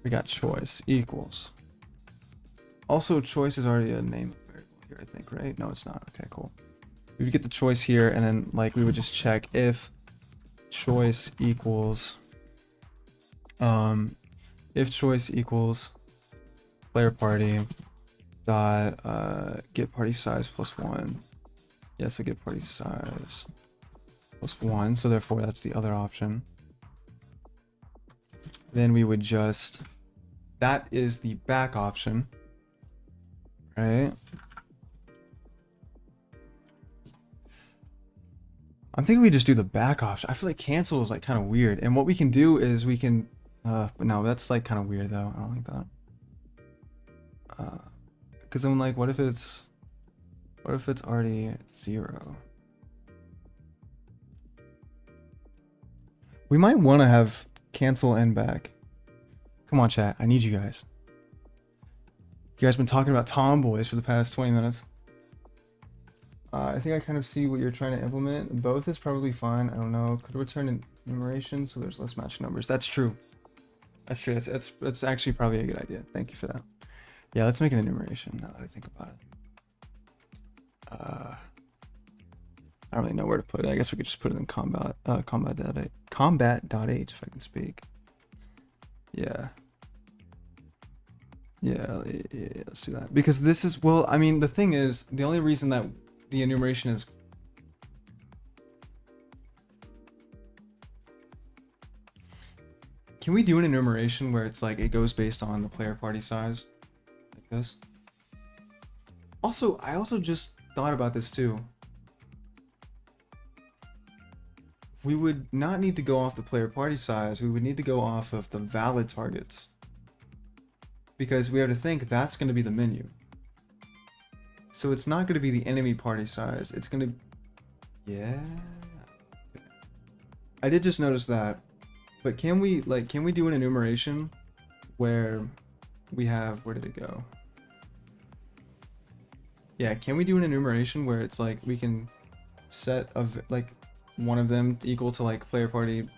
We got choice equals. Also, choice is already a name variable here, I think, right? No, it's not. Okay, cool. We would get the choice here, and then like we would just check if choice equals player party dot get party size +1. Yeah, so get party size +1, so therefore that's the other option. Then we would just, that is the back option, right? I'm thinking we just do the back option. I feel like cancel is like kind of weird, and what we can do is we can but no, that's like kind of weird though. I don't like that. Because I'm like, what if it's already 0? We might want to have cancel and back. Come on, chat. I need you guys. You guys been talking about tomboys for the past 20 minutes. I think I kind of see what you're trying to implement. Both is probably fine. I don't know. Could return enumeration so there's less matching numbers. That's true. That's true. That's actually probably a good idea. Thank you for that. Yeah, let's make an enumeration now that I think about it. I don't really know where to put it. I guess we could just put it in combat.h if I can speak. Yeah. Yeah, let's do that. Because this is, well, I mean, the thing is, the only reason that the enumeration is... Can we do an enumeration where it's like, it goes based on the player party size? Like this? Also, I also just thought about this too. We would not need to go off the player party size, we would need to go off of the valid targets. Because we have to think that's going to be the menu. So it's not going to be the enemy party size, it's going to... Yeah... I did just notice that. But can we do an enumeration where we have... Where did it go? Yeah, can we do an enumeration where it's like we can set of like one of them equal to like player party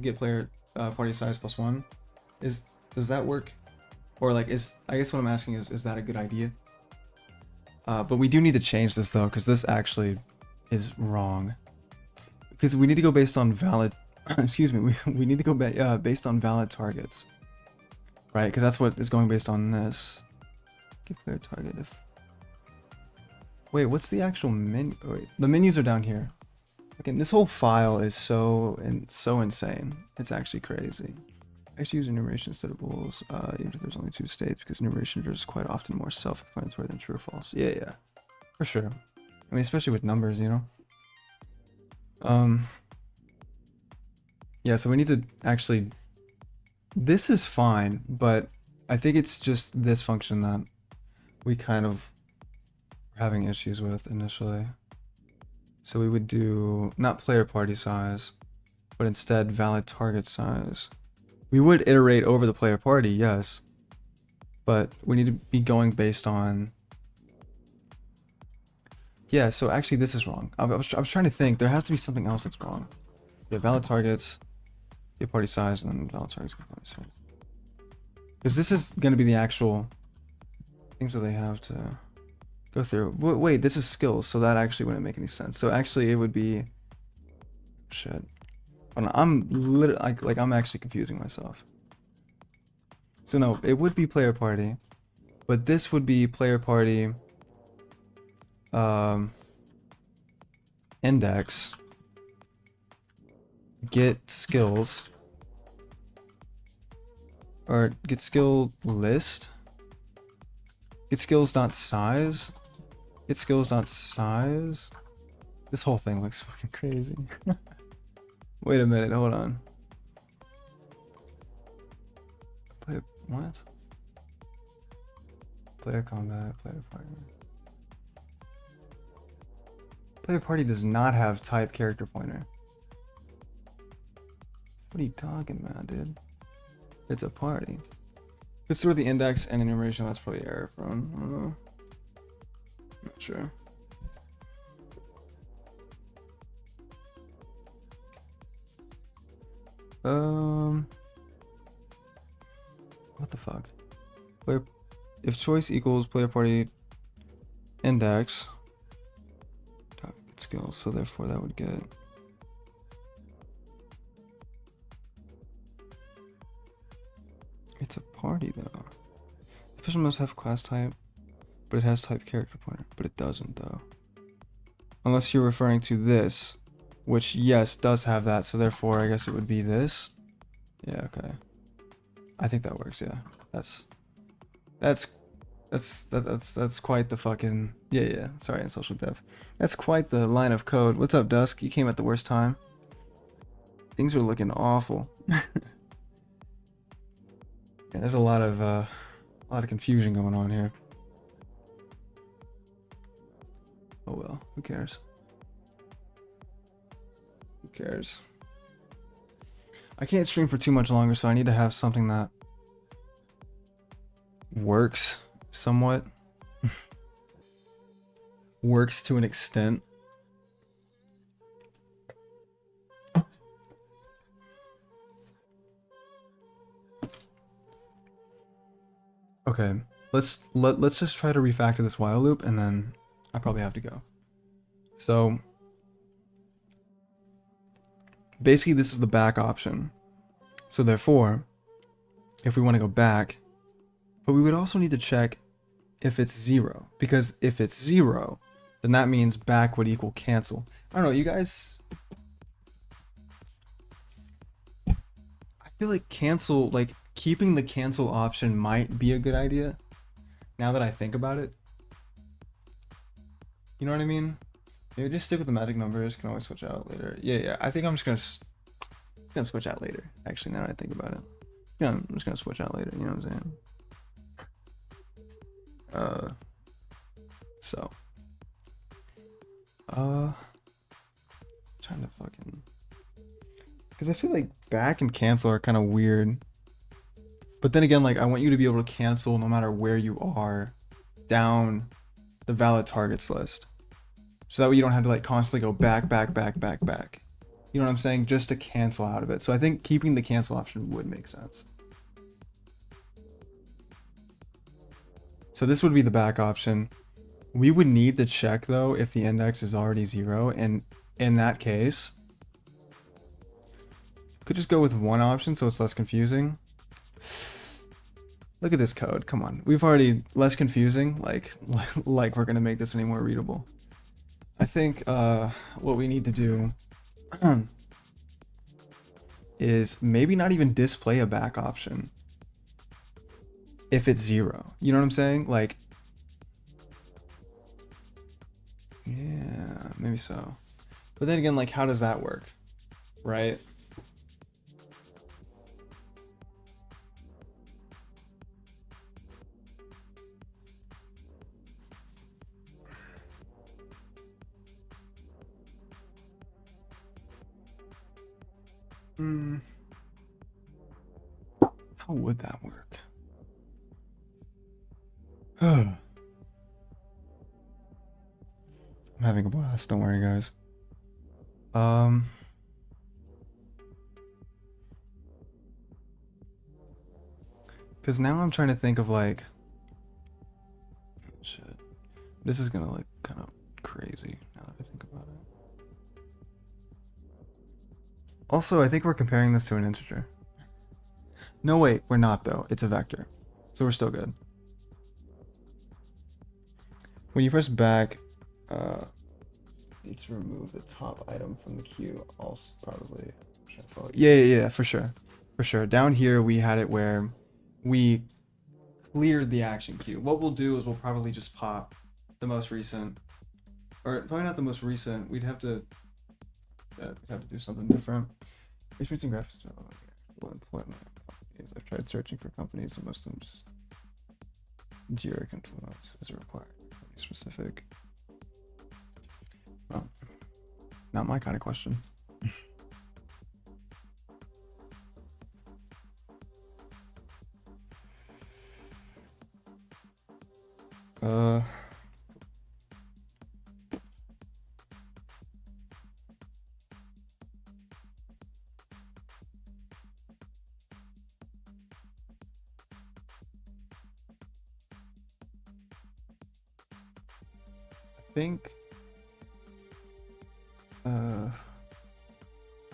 get player party size +1? Does that work? Or like I guess what I'm asking is that a good idea? But we do need to change this though, because this actually is wrong. Because we need to go based on valid excuse me, we need to go based on valid targets. Right, because that's what is going based on this. Give player target if... Wait, what's the actual menu? Wait, the menus are down here. Again, this whole file is so insane. It's actually crazy. I actually use enumeration instead of bools, even if there's only 2 states, because enumeration is quite often more self-explanatory than true or false. Yeah, for sure. I mean, especially with numbers, you know. Yeah, so we need to actually... This is fine, but I think it's just this function that we kind of are having issues with initially. So we would do not player party size, but instead valid target size. We would iterate over the player party, yes, but we need to be going based on... Yeah, so actually this is wrong. I was trying to think, there has to be something else that's wrong. Yeah, valid targets, get party size, and then valid targets, get party size. Because this is going to be the actual things that they have to go through. Wait, this is skills, so that actually wouldn't make any sense. So actually it would be... Shit. I'm literally, like I'm actually confusing myself. So no, it would be player party, but this would be player party index get skills, or get skill list, get skills dot size, get skills dot size. This whole thing looks fucking crazy. Wait a minute, hold on. Player what? Player combat, player party. Player party does not have type character pointer. What are you talking about, dude? It's a party. If it's through the index and enumeration, that's probably error prone. I don't know. Not sure. What the fuck? Player, if choice equals player party index skills, so therefore that would get it's a party though. The person must have class type, but it has type character pointer, but it doesn't though. Unless you're referring to this, which yes does have that, so therefore I guess it would be this. Yeah, okay. I think that works. Yeah, that's quite the fucking yeah. Sorry, in social dev. That's quite the line of code. What's up, Dusk? You came at the worst time. Things are looking awful. Yeah, there's a lot of confusion going on here. Oh well, who cares? Who cares? I can't stream for too much longer, so I need to have something that works. somewhat works to an extent. Okay, let's just try to refactor this while loop, and then I probably have to go. So basically this is the back option. So therefore, if we want to go back, but we would also need to check if it's 0, because if it's 0, then that means back would equal cancel. I don't know, you guys, I feel like cancel, like keeping the cancel option might be a good idea now that I think about it. You know what I mean? Maybe just stick with the magic numbers, can always switch out later. Yeah, I think I'm just gonna switch out later, actually, now that I think about it. Yeah, I'm just gonna switch out later, you know what I'm saying? Trying to fucking, because I feel like back and cancel are kind of weird, but then again, like I want you to be able to cancel no matter where you are down the valid targets list, so that way you don't have to like constantly go back. You know what I'm saying? Just to cancel out of it. So I think keeping the cancel option would make sense. So this would be the back option. We would need to check though if the index is already 0, and in that case, could just go with one option so it's less confusing. Look at this code. Come on, we've already less confusing. Like we're gonna make this any more readable. I think what we need to do is maybe not even display a back option if it's 0. You know what I'm saying? Like, yeah, maybe so. But then again, like, how does that work? Right? How would that work? I'm having a blast, don't worry guys. Because now I'm trying to think of like, shit, this is gonna look kind of crazy now that I think about it. Also, I think we're comparing this to an integer. No, wait, we're not though. It's a vector, so we're still good. When you press back, need to remove the top item from the queue. Also, probably. Yeah, for sure. Down here we had it where we cleared the action queue. What we'll do is we'll probably just pop the most recent, or probably not the most recent. We'd have to do something different. Experiencing graphics. What employment companies? I've tried searching for companies, and most of them just generic influence is required. Specific. Well, not my kind of question. I think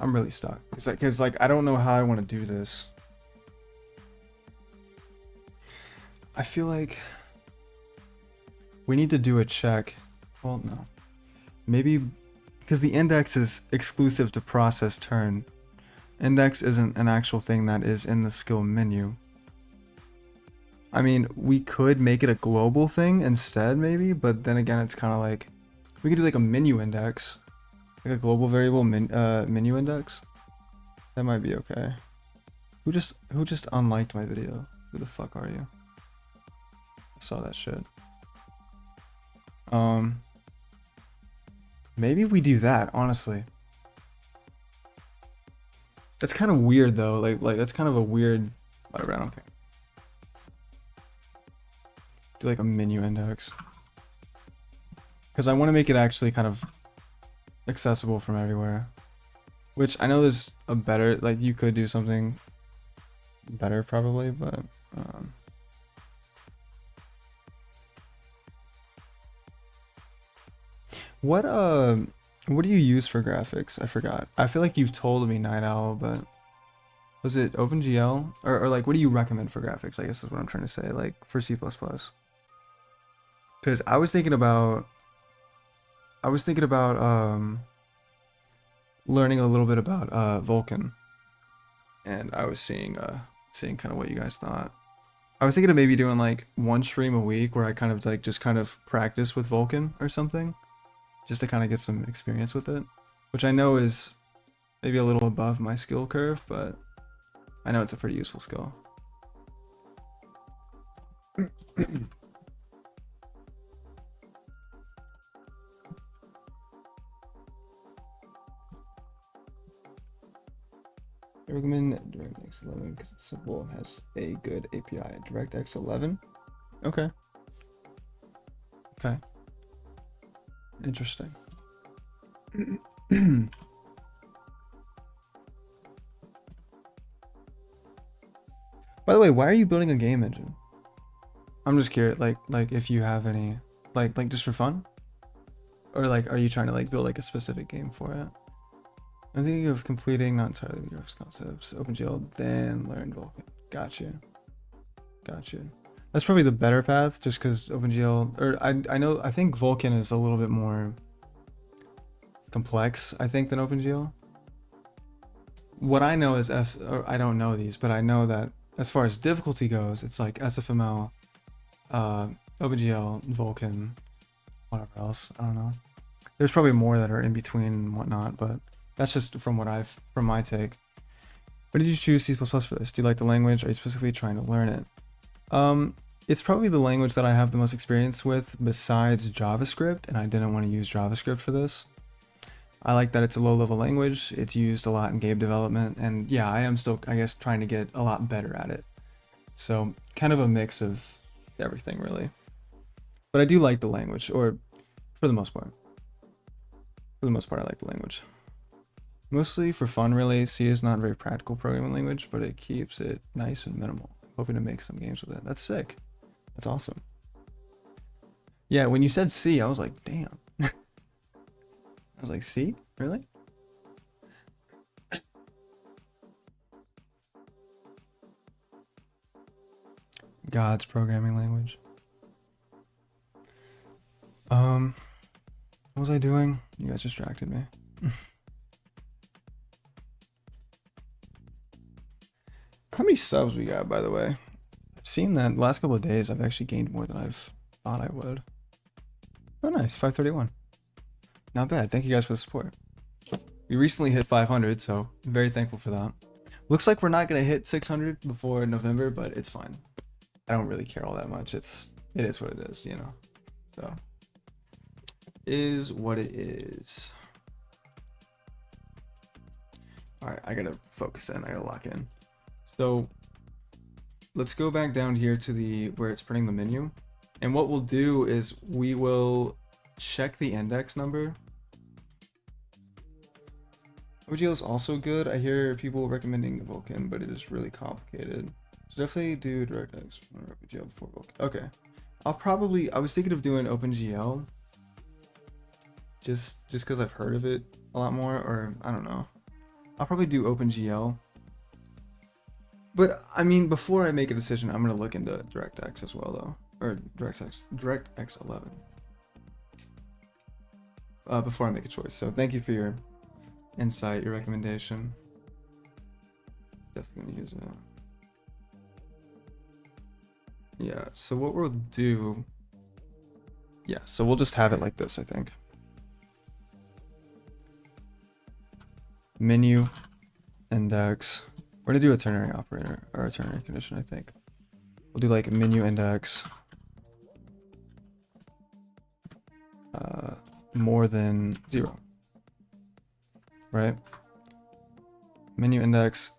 I'm really stuck. It's like I don't know how I want to do this. I feel like we need to do a check. Well, no. Maybe because the index is exclusive to process turn. Index isn't an actual thing that is in the skill menu. I mean, we could make it a global thing instead, maybe, but then again, it's kind of like we could do like a menu index, like a global variable menu index. That might be okay. Who just unliked my video? Who the fuck are you? I saw that shit. Maybe we do that, honestly. That's kind of weird though. Like that's kind of a weird. Whatever, I don't care. do like a menu index. Because I want to make it actually kind of accessible from everywhere. Which I know there's a better, like you could do something better probably, but what do you use for graphics? I forgot. I feel like you've told me Night Owl, but was it OpenGL? Or like what do you recommend for graphics? I guess is what I'm trying to say, like for C++. Because I was thinking about learning a little bit about Vulkan. And I was seeing kind of what you guys thought. I was thinking of maybe doing like one stream a week where I kind of like just kind of practice with Vulkan or something, just to kind of get some experience with it, which I know is maybe a little above my skill curve, but I know it's a pretty useful skill. I recommend DirectX 11 because it's simple and has a good API. DirectX 11? Okay. Okay. Interesting. By the way, why are you building a game engine? I'm just curious, like if you have any, like just for fun? Or like, are you trying to like build like a specific game for it? I'm thinking of completing not entirely the graphics concepts, OpenGL, then learn Vulkan. Gotcha. That's probably the better path, just because OpenGL, or I think Vulkan is a little bit more complex, I think, than OpenGL. What I know is or I don't know these, but I know that as far as difficulty goes, it's like SFML, OpenGL, Vulkan, whatever else. I don't know. There's probably more that are in between and whatnot, but that's just from my take. Why did you choose C++ for this? Do you like the language? Are you specifically trying to learn it? It's probably the language that I have the most experience with besides JavaScript, and I didn't want to use JavaScript for this. I like that it's a low-level language. It's used a lot in game development, and yeah, I am still, I guess, trying to get a lot better at it. So kind of a mix of everything, really. But I do like the language, or for the most part. For the most part, I like the language. Mostly for fun, really. C is not a very practical programming language, but it keeps it nice and minimal. Hoping to make some games with it. That's sick. That's awesome. Yeah, when you said C, I was like, damn. I was like, C? Really? God's programming language. What was I doing? You guys distracted me. How many subs we got, by the way? I've seen that last couple of days I've actually gained more than I've thought I would. Oh nice, 531. Not bad. Thank you guys for the support. We recently hit 500, so I'm very thankful for that. Looks like we're not gonna hit 600 before November, but it's fine. I don't really care all that much. It is what it is, you know. So is what it is. All right, I gotta focus in. I gotta lock in. So let's go back down here to where it's printing the menu. And what we'll do is we will check the index number. OGL is also good. I hear people recommending Vulkan, but it is really complicated. So definitely do DirectX or OpenGL before Vulkan. Okay. I was thinking of doing OpenGL just because I've heard of it a lot more, or I don't know. I'll probably do OpenGL. But I mean, before I make a decision, I'm gonna look into DirectX as well, though, or DirectX 11. Before I make a choice. So thank you for your insight, your recommendation. Definitely gonna use it. Yeah. So what we'll do. Yeah. So we'll just have it like this, I think. Menu, index. We're gonna do a ternary operator, or a ternary condition, I think. We'll do like menu index more than 0. Right? Menu index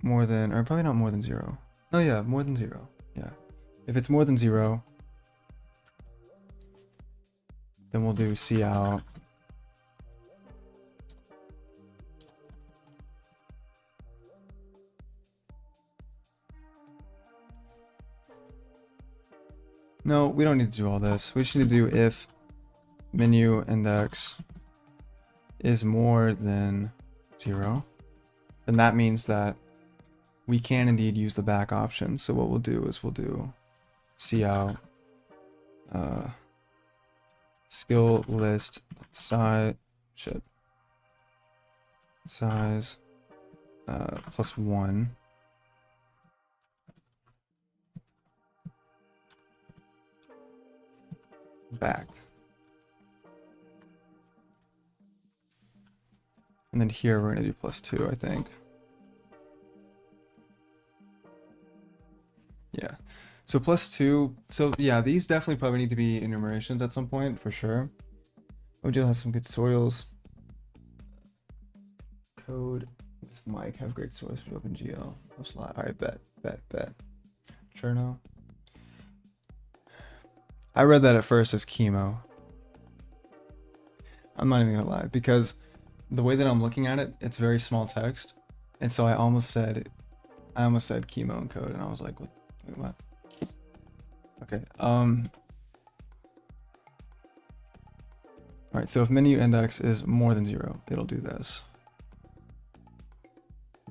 more than, or probably not more than 0. Oh yeah, more than 0. Yeah. If it's more than 0, Then we'll do cout. No, we don't need to do all this. We just need to do if menu index is more than 0. Then that means that we can indeed use the back option. So what we'll do is we'll do cout skill list size size +1. Back. And then here we're going to do +2, I think. Yeah. So +2. So yeah, these definitely probably need to be enumerations at some point for sure. OGL has some good tutorials. Code with Mike have great source for OpenGL. Alright, bet. Sure no. I read that at first as chemo. I'm not even gonna lie, because the way that I'm looking at it, it's very small text, and so I almost said chemo in code, and I was like, what? Wait, what? Okay. All right. So if menu index is more than 0, it'll do this.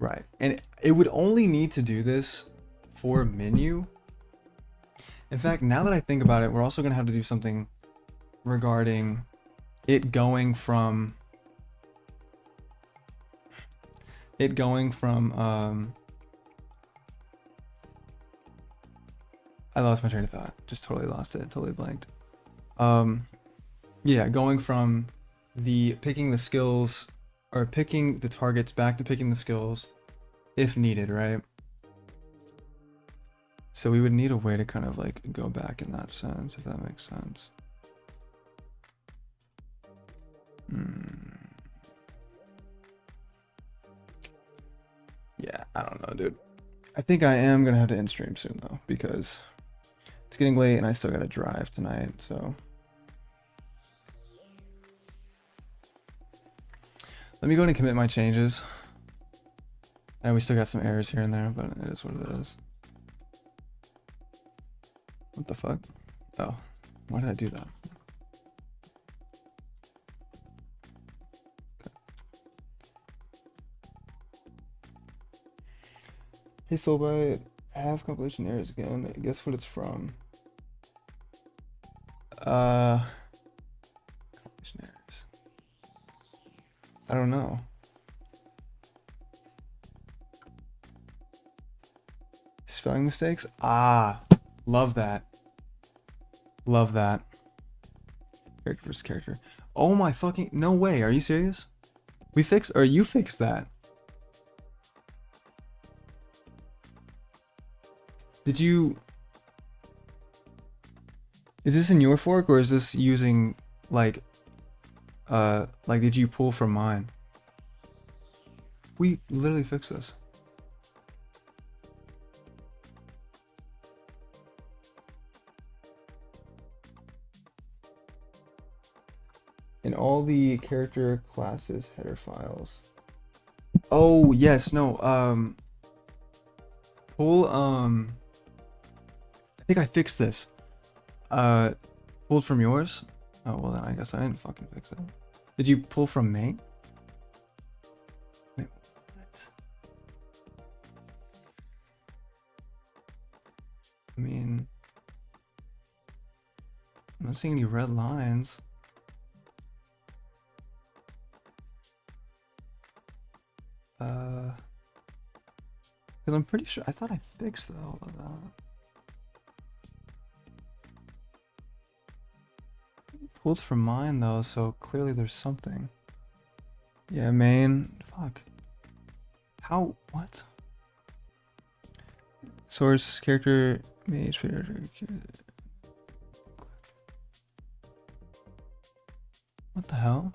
Right, and it would only need to do this for menu. In fact, now that I think about it, we're also going to have to do something regarding it going from I lost my train of thought. Just totally lost it. Totally blanked. Yeah, going from the picking the skills or picking the targets back to picking the skills if needed, right? So we would need a way to kind of like go back in that sense, if that makes sense. Yeah, I don't know, dude. I think I am gonna have to end stream soon though, because it's getting late and I still gotta drive tonight, so. Let me go and commit my changes. I know we still got some errors here and there, but it is what it is. What the fuck? Oh, why did I do that? Okay. Hey Solbyte, I have compilation errors again. Guess what it's from? Compilation errors. I don't know. Spelling mistakes? Ah. Love that. Love that. Character versus character. Oh my fucking... No way. Are you serious? We fixed... Or you fixed that. Did you... Is this in your fork or is this using like did you pull from mine? We literally fixed this. In all the character classes header files. Oh yes, no. Pull I think I fixed this. Pulled from yours? Oh well then I guess I didn't fucking fix it. Did you pull from main? Wait, what? I mean, I'm not seeing any red lines. Because I'm pretty sure I thought I fixed all of that. Pulled from mine though, so clearly there's something. Yeah, main. Fuck. How? What? Source character mage. What the hell?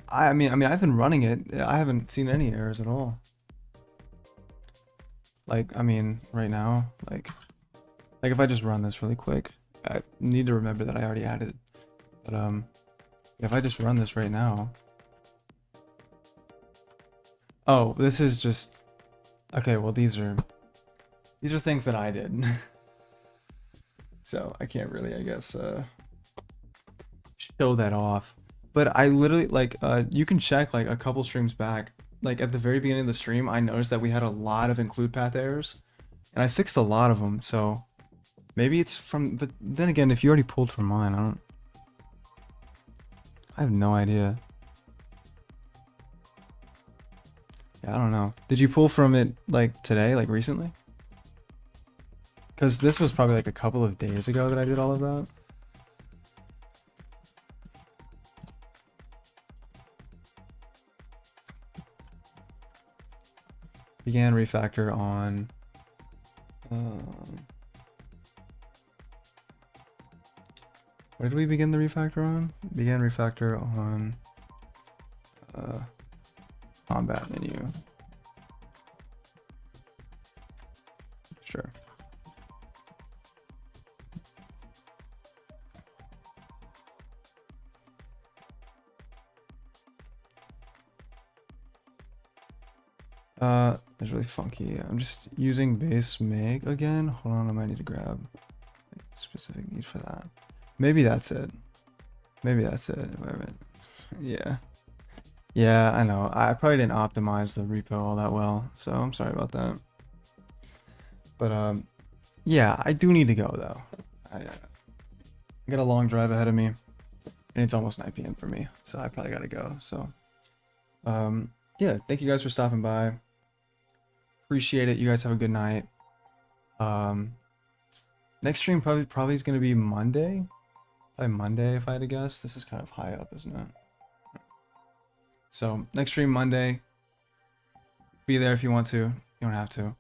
I mean, I've been running it. I haven't seen any errors at all. Like, I mean, right now, like if I just run this really quick, I need to remember that I already added But if I just run this right now. Oh, this is just okay. Well, these are things that I did, so I can't really, I guess, show that off. But I literally like you can check like a couple streams back. Like at the very beginning of the stream, I noticed that we had a lot of include path errors, and I fixed a lot of them. So maybe it's from. But then again, if you already pulled from mine, I have no idea. Yeah, I don't know. Did you pull from it like today, like recently? Because this was probably like a couple of days ago that I did all of that. Began refactor on where did we begin the refactor on? Began refactor on combat menu. Sure. It's really funky. I'm just using base make again. Hold on, I might need to grab a specific need for that. Maybe that's it. Maybe that's it. Whatever. Yeah. Yeah, I know. I probably didn't optimize the repo all that well, so I'm sorry about that. But yeah, I do need to go though. I got a long drive ahead of me, and it's almost 9 p.m. for me, so I probably gotta go. So yeah, thank you guys for stopping by. Appreciate it. You guys have a good night. Next stream probably is gonna be Monday. Probably Monday if I had to guess. This is kind of high up, isn't it? So next stream Monday. Be there if you want to. You don't have to.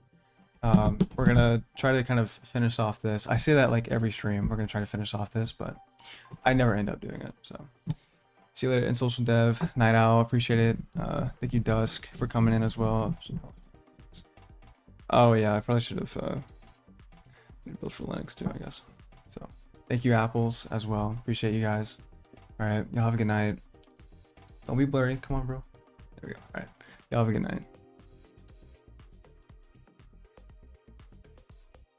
We're gonna try to kind of finish off this. I say that like every stream. We're gonna try to finish off this, but I never end up doing it. So see you later in social dev. Night Owl, appreciate it. Thank you Dusk for coming in as well. Oh yeah, I probably should have built for Linux too, I guess. So thank you Apples as well. Appreciate you guys. All right, y'all have a good night. Don't be blurry. Come on, bro. There we go. All right, y'all have a good night.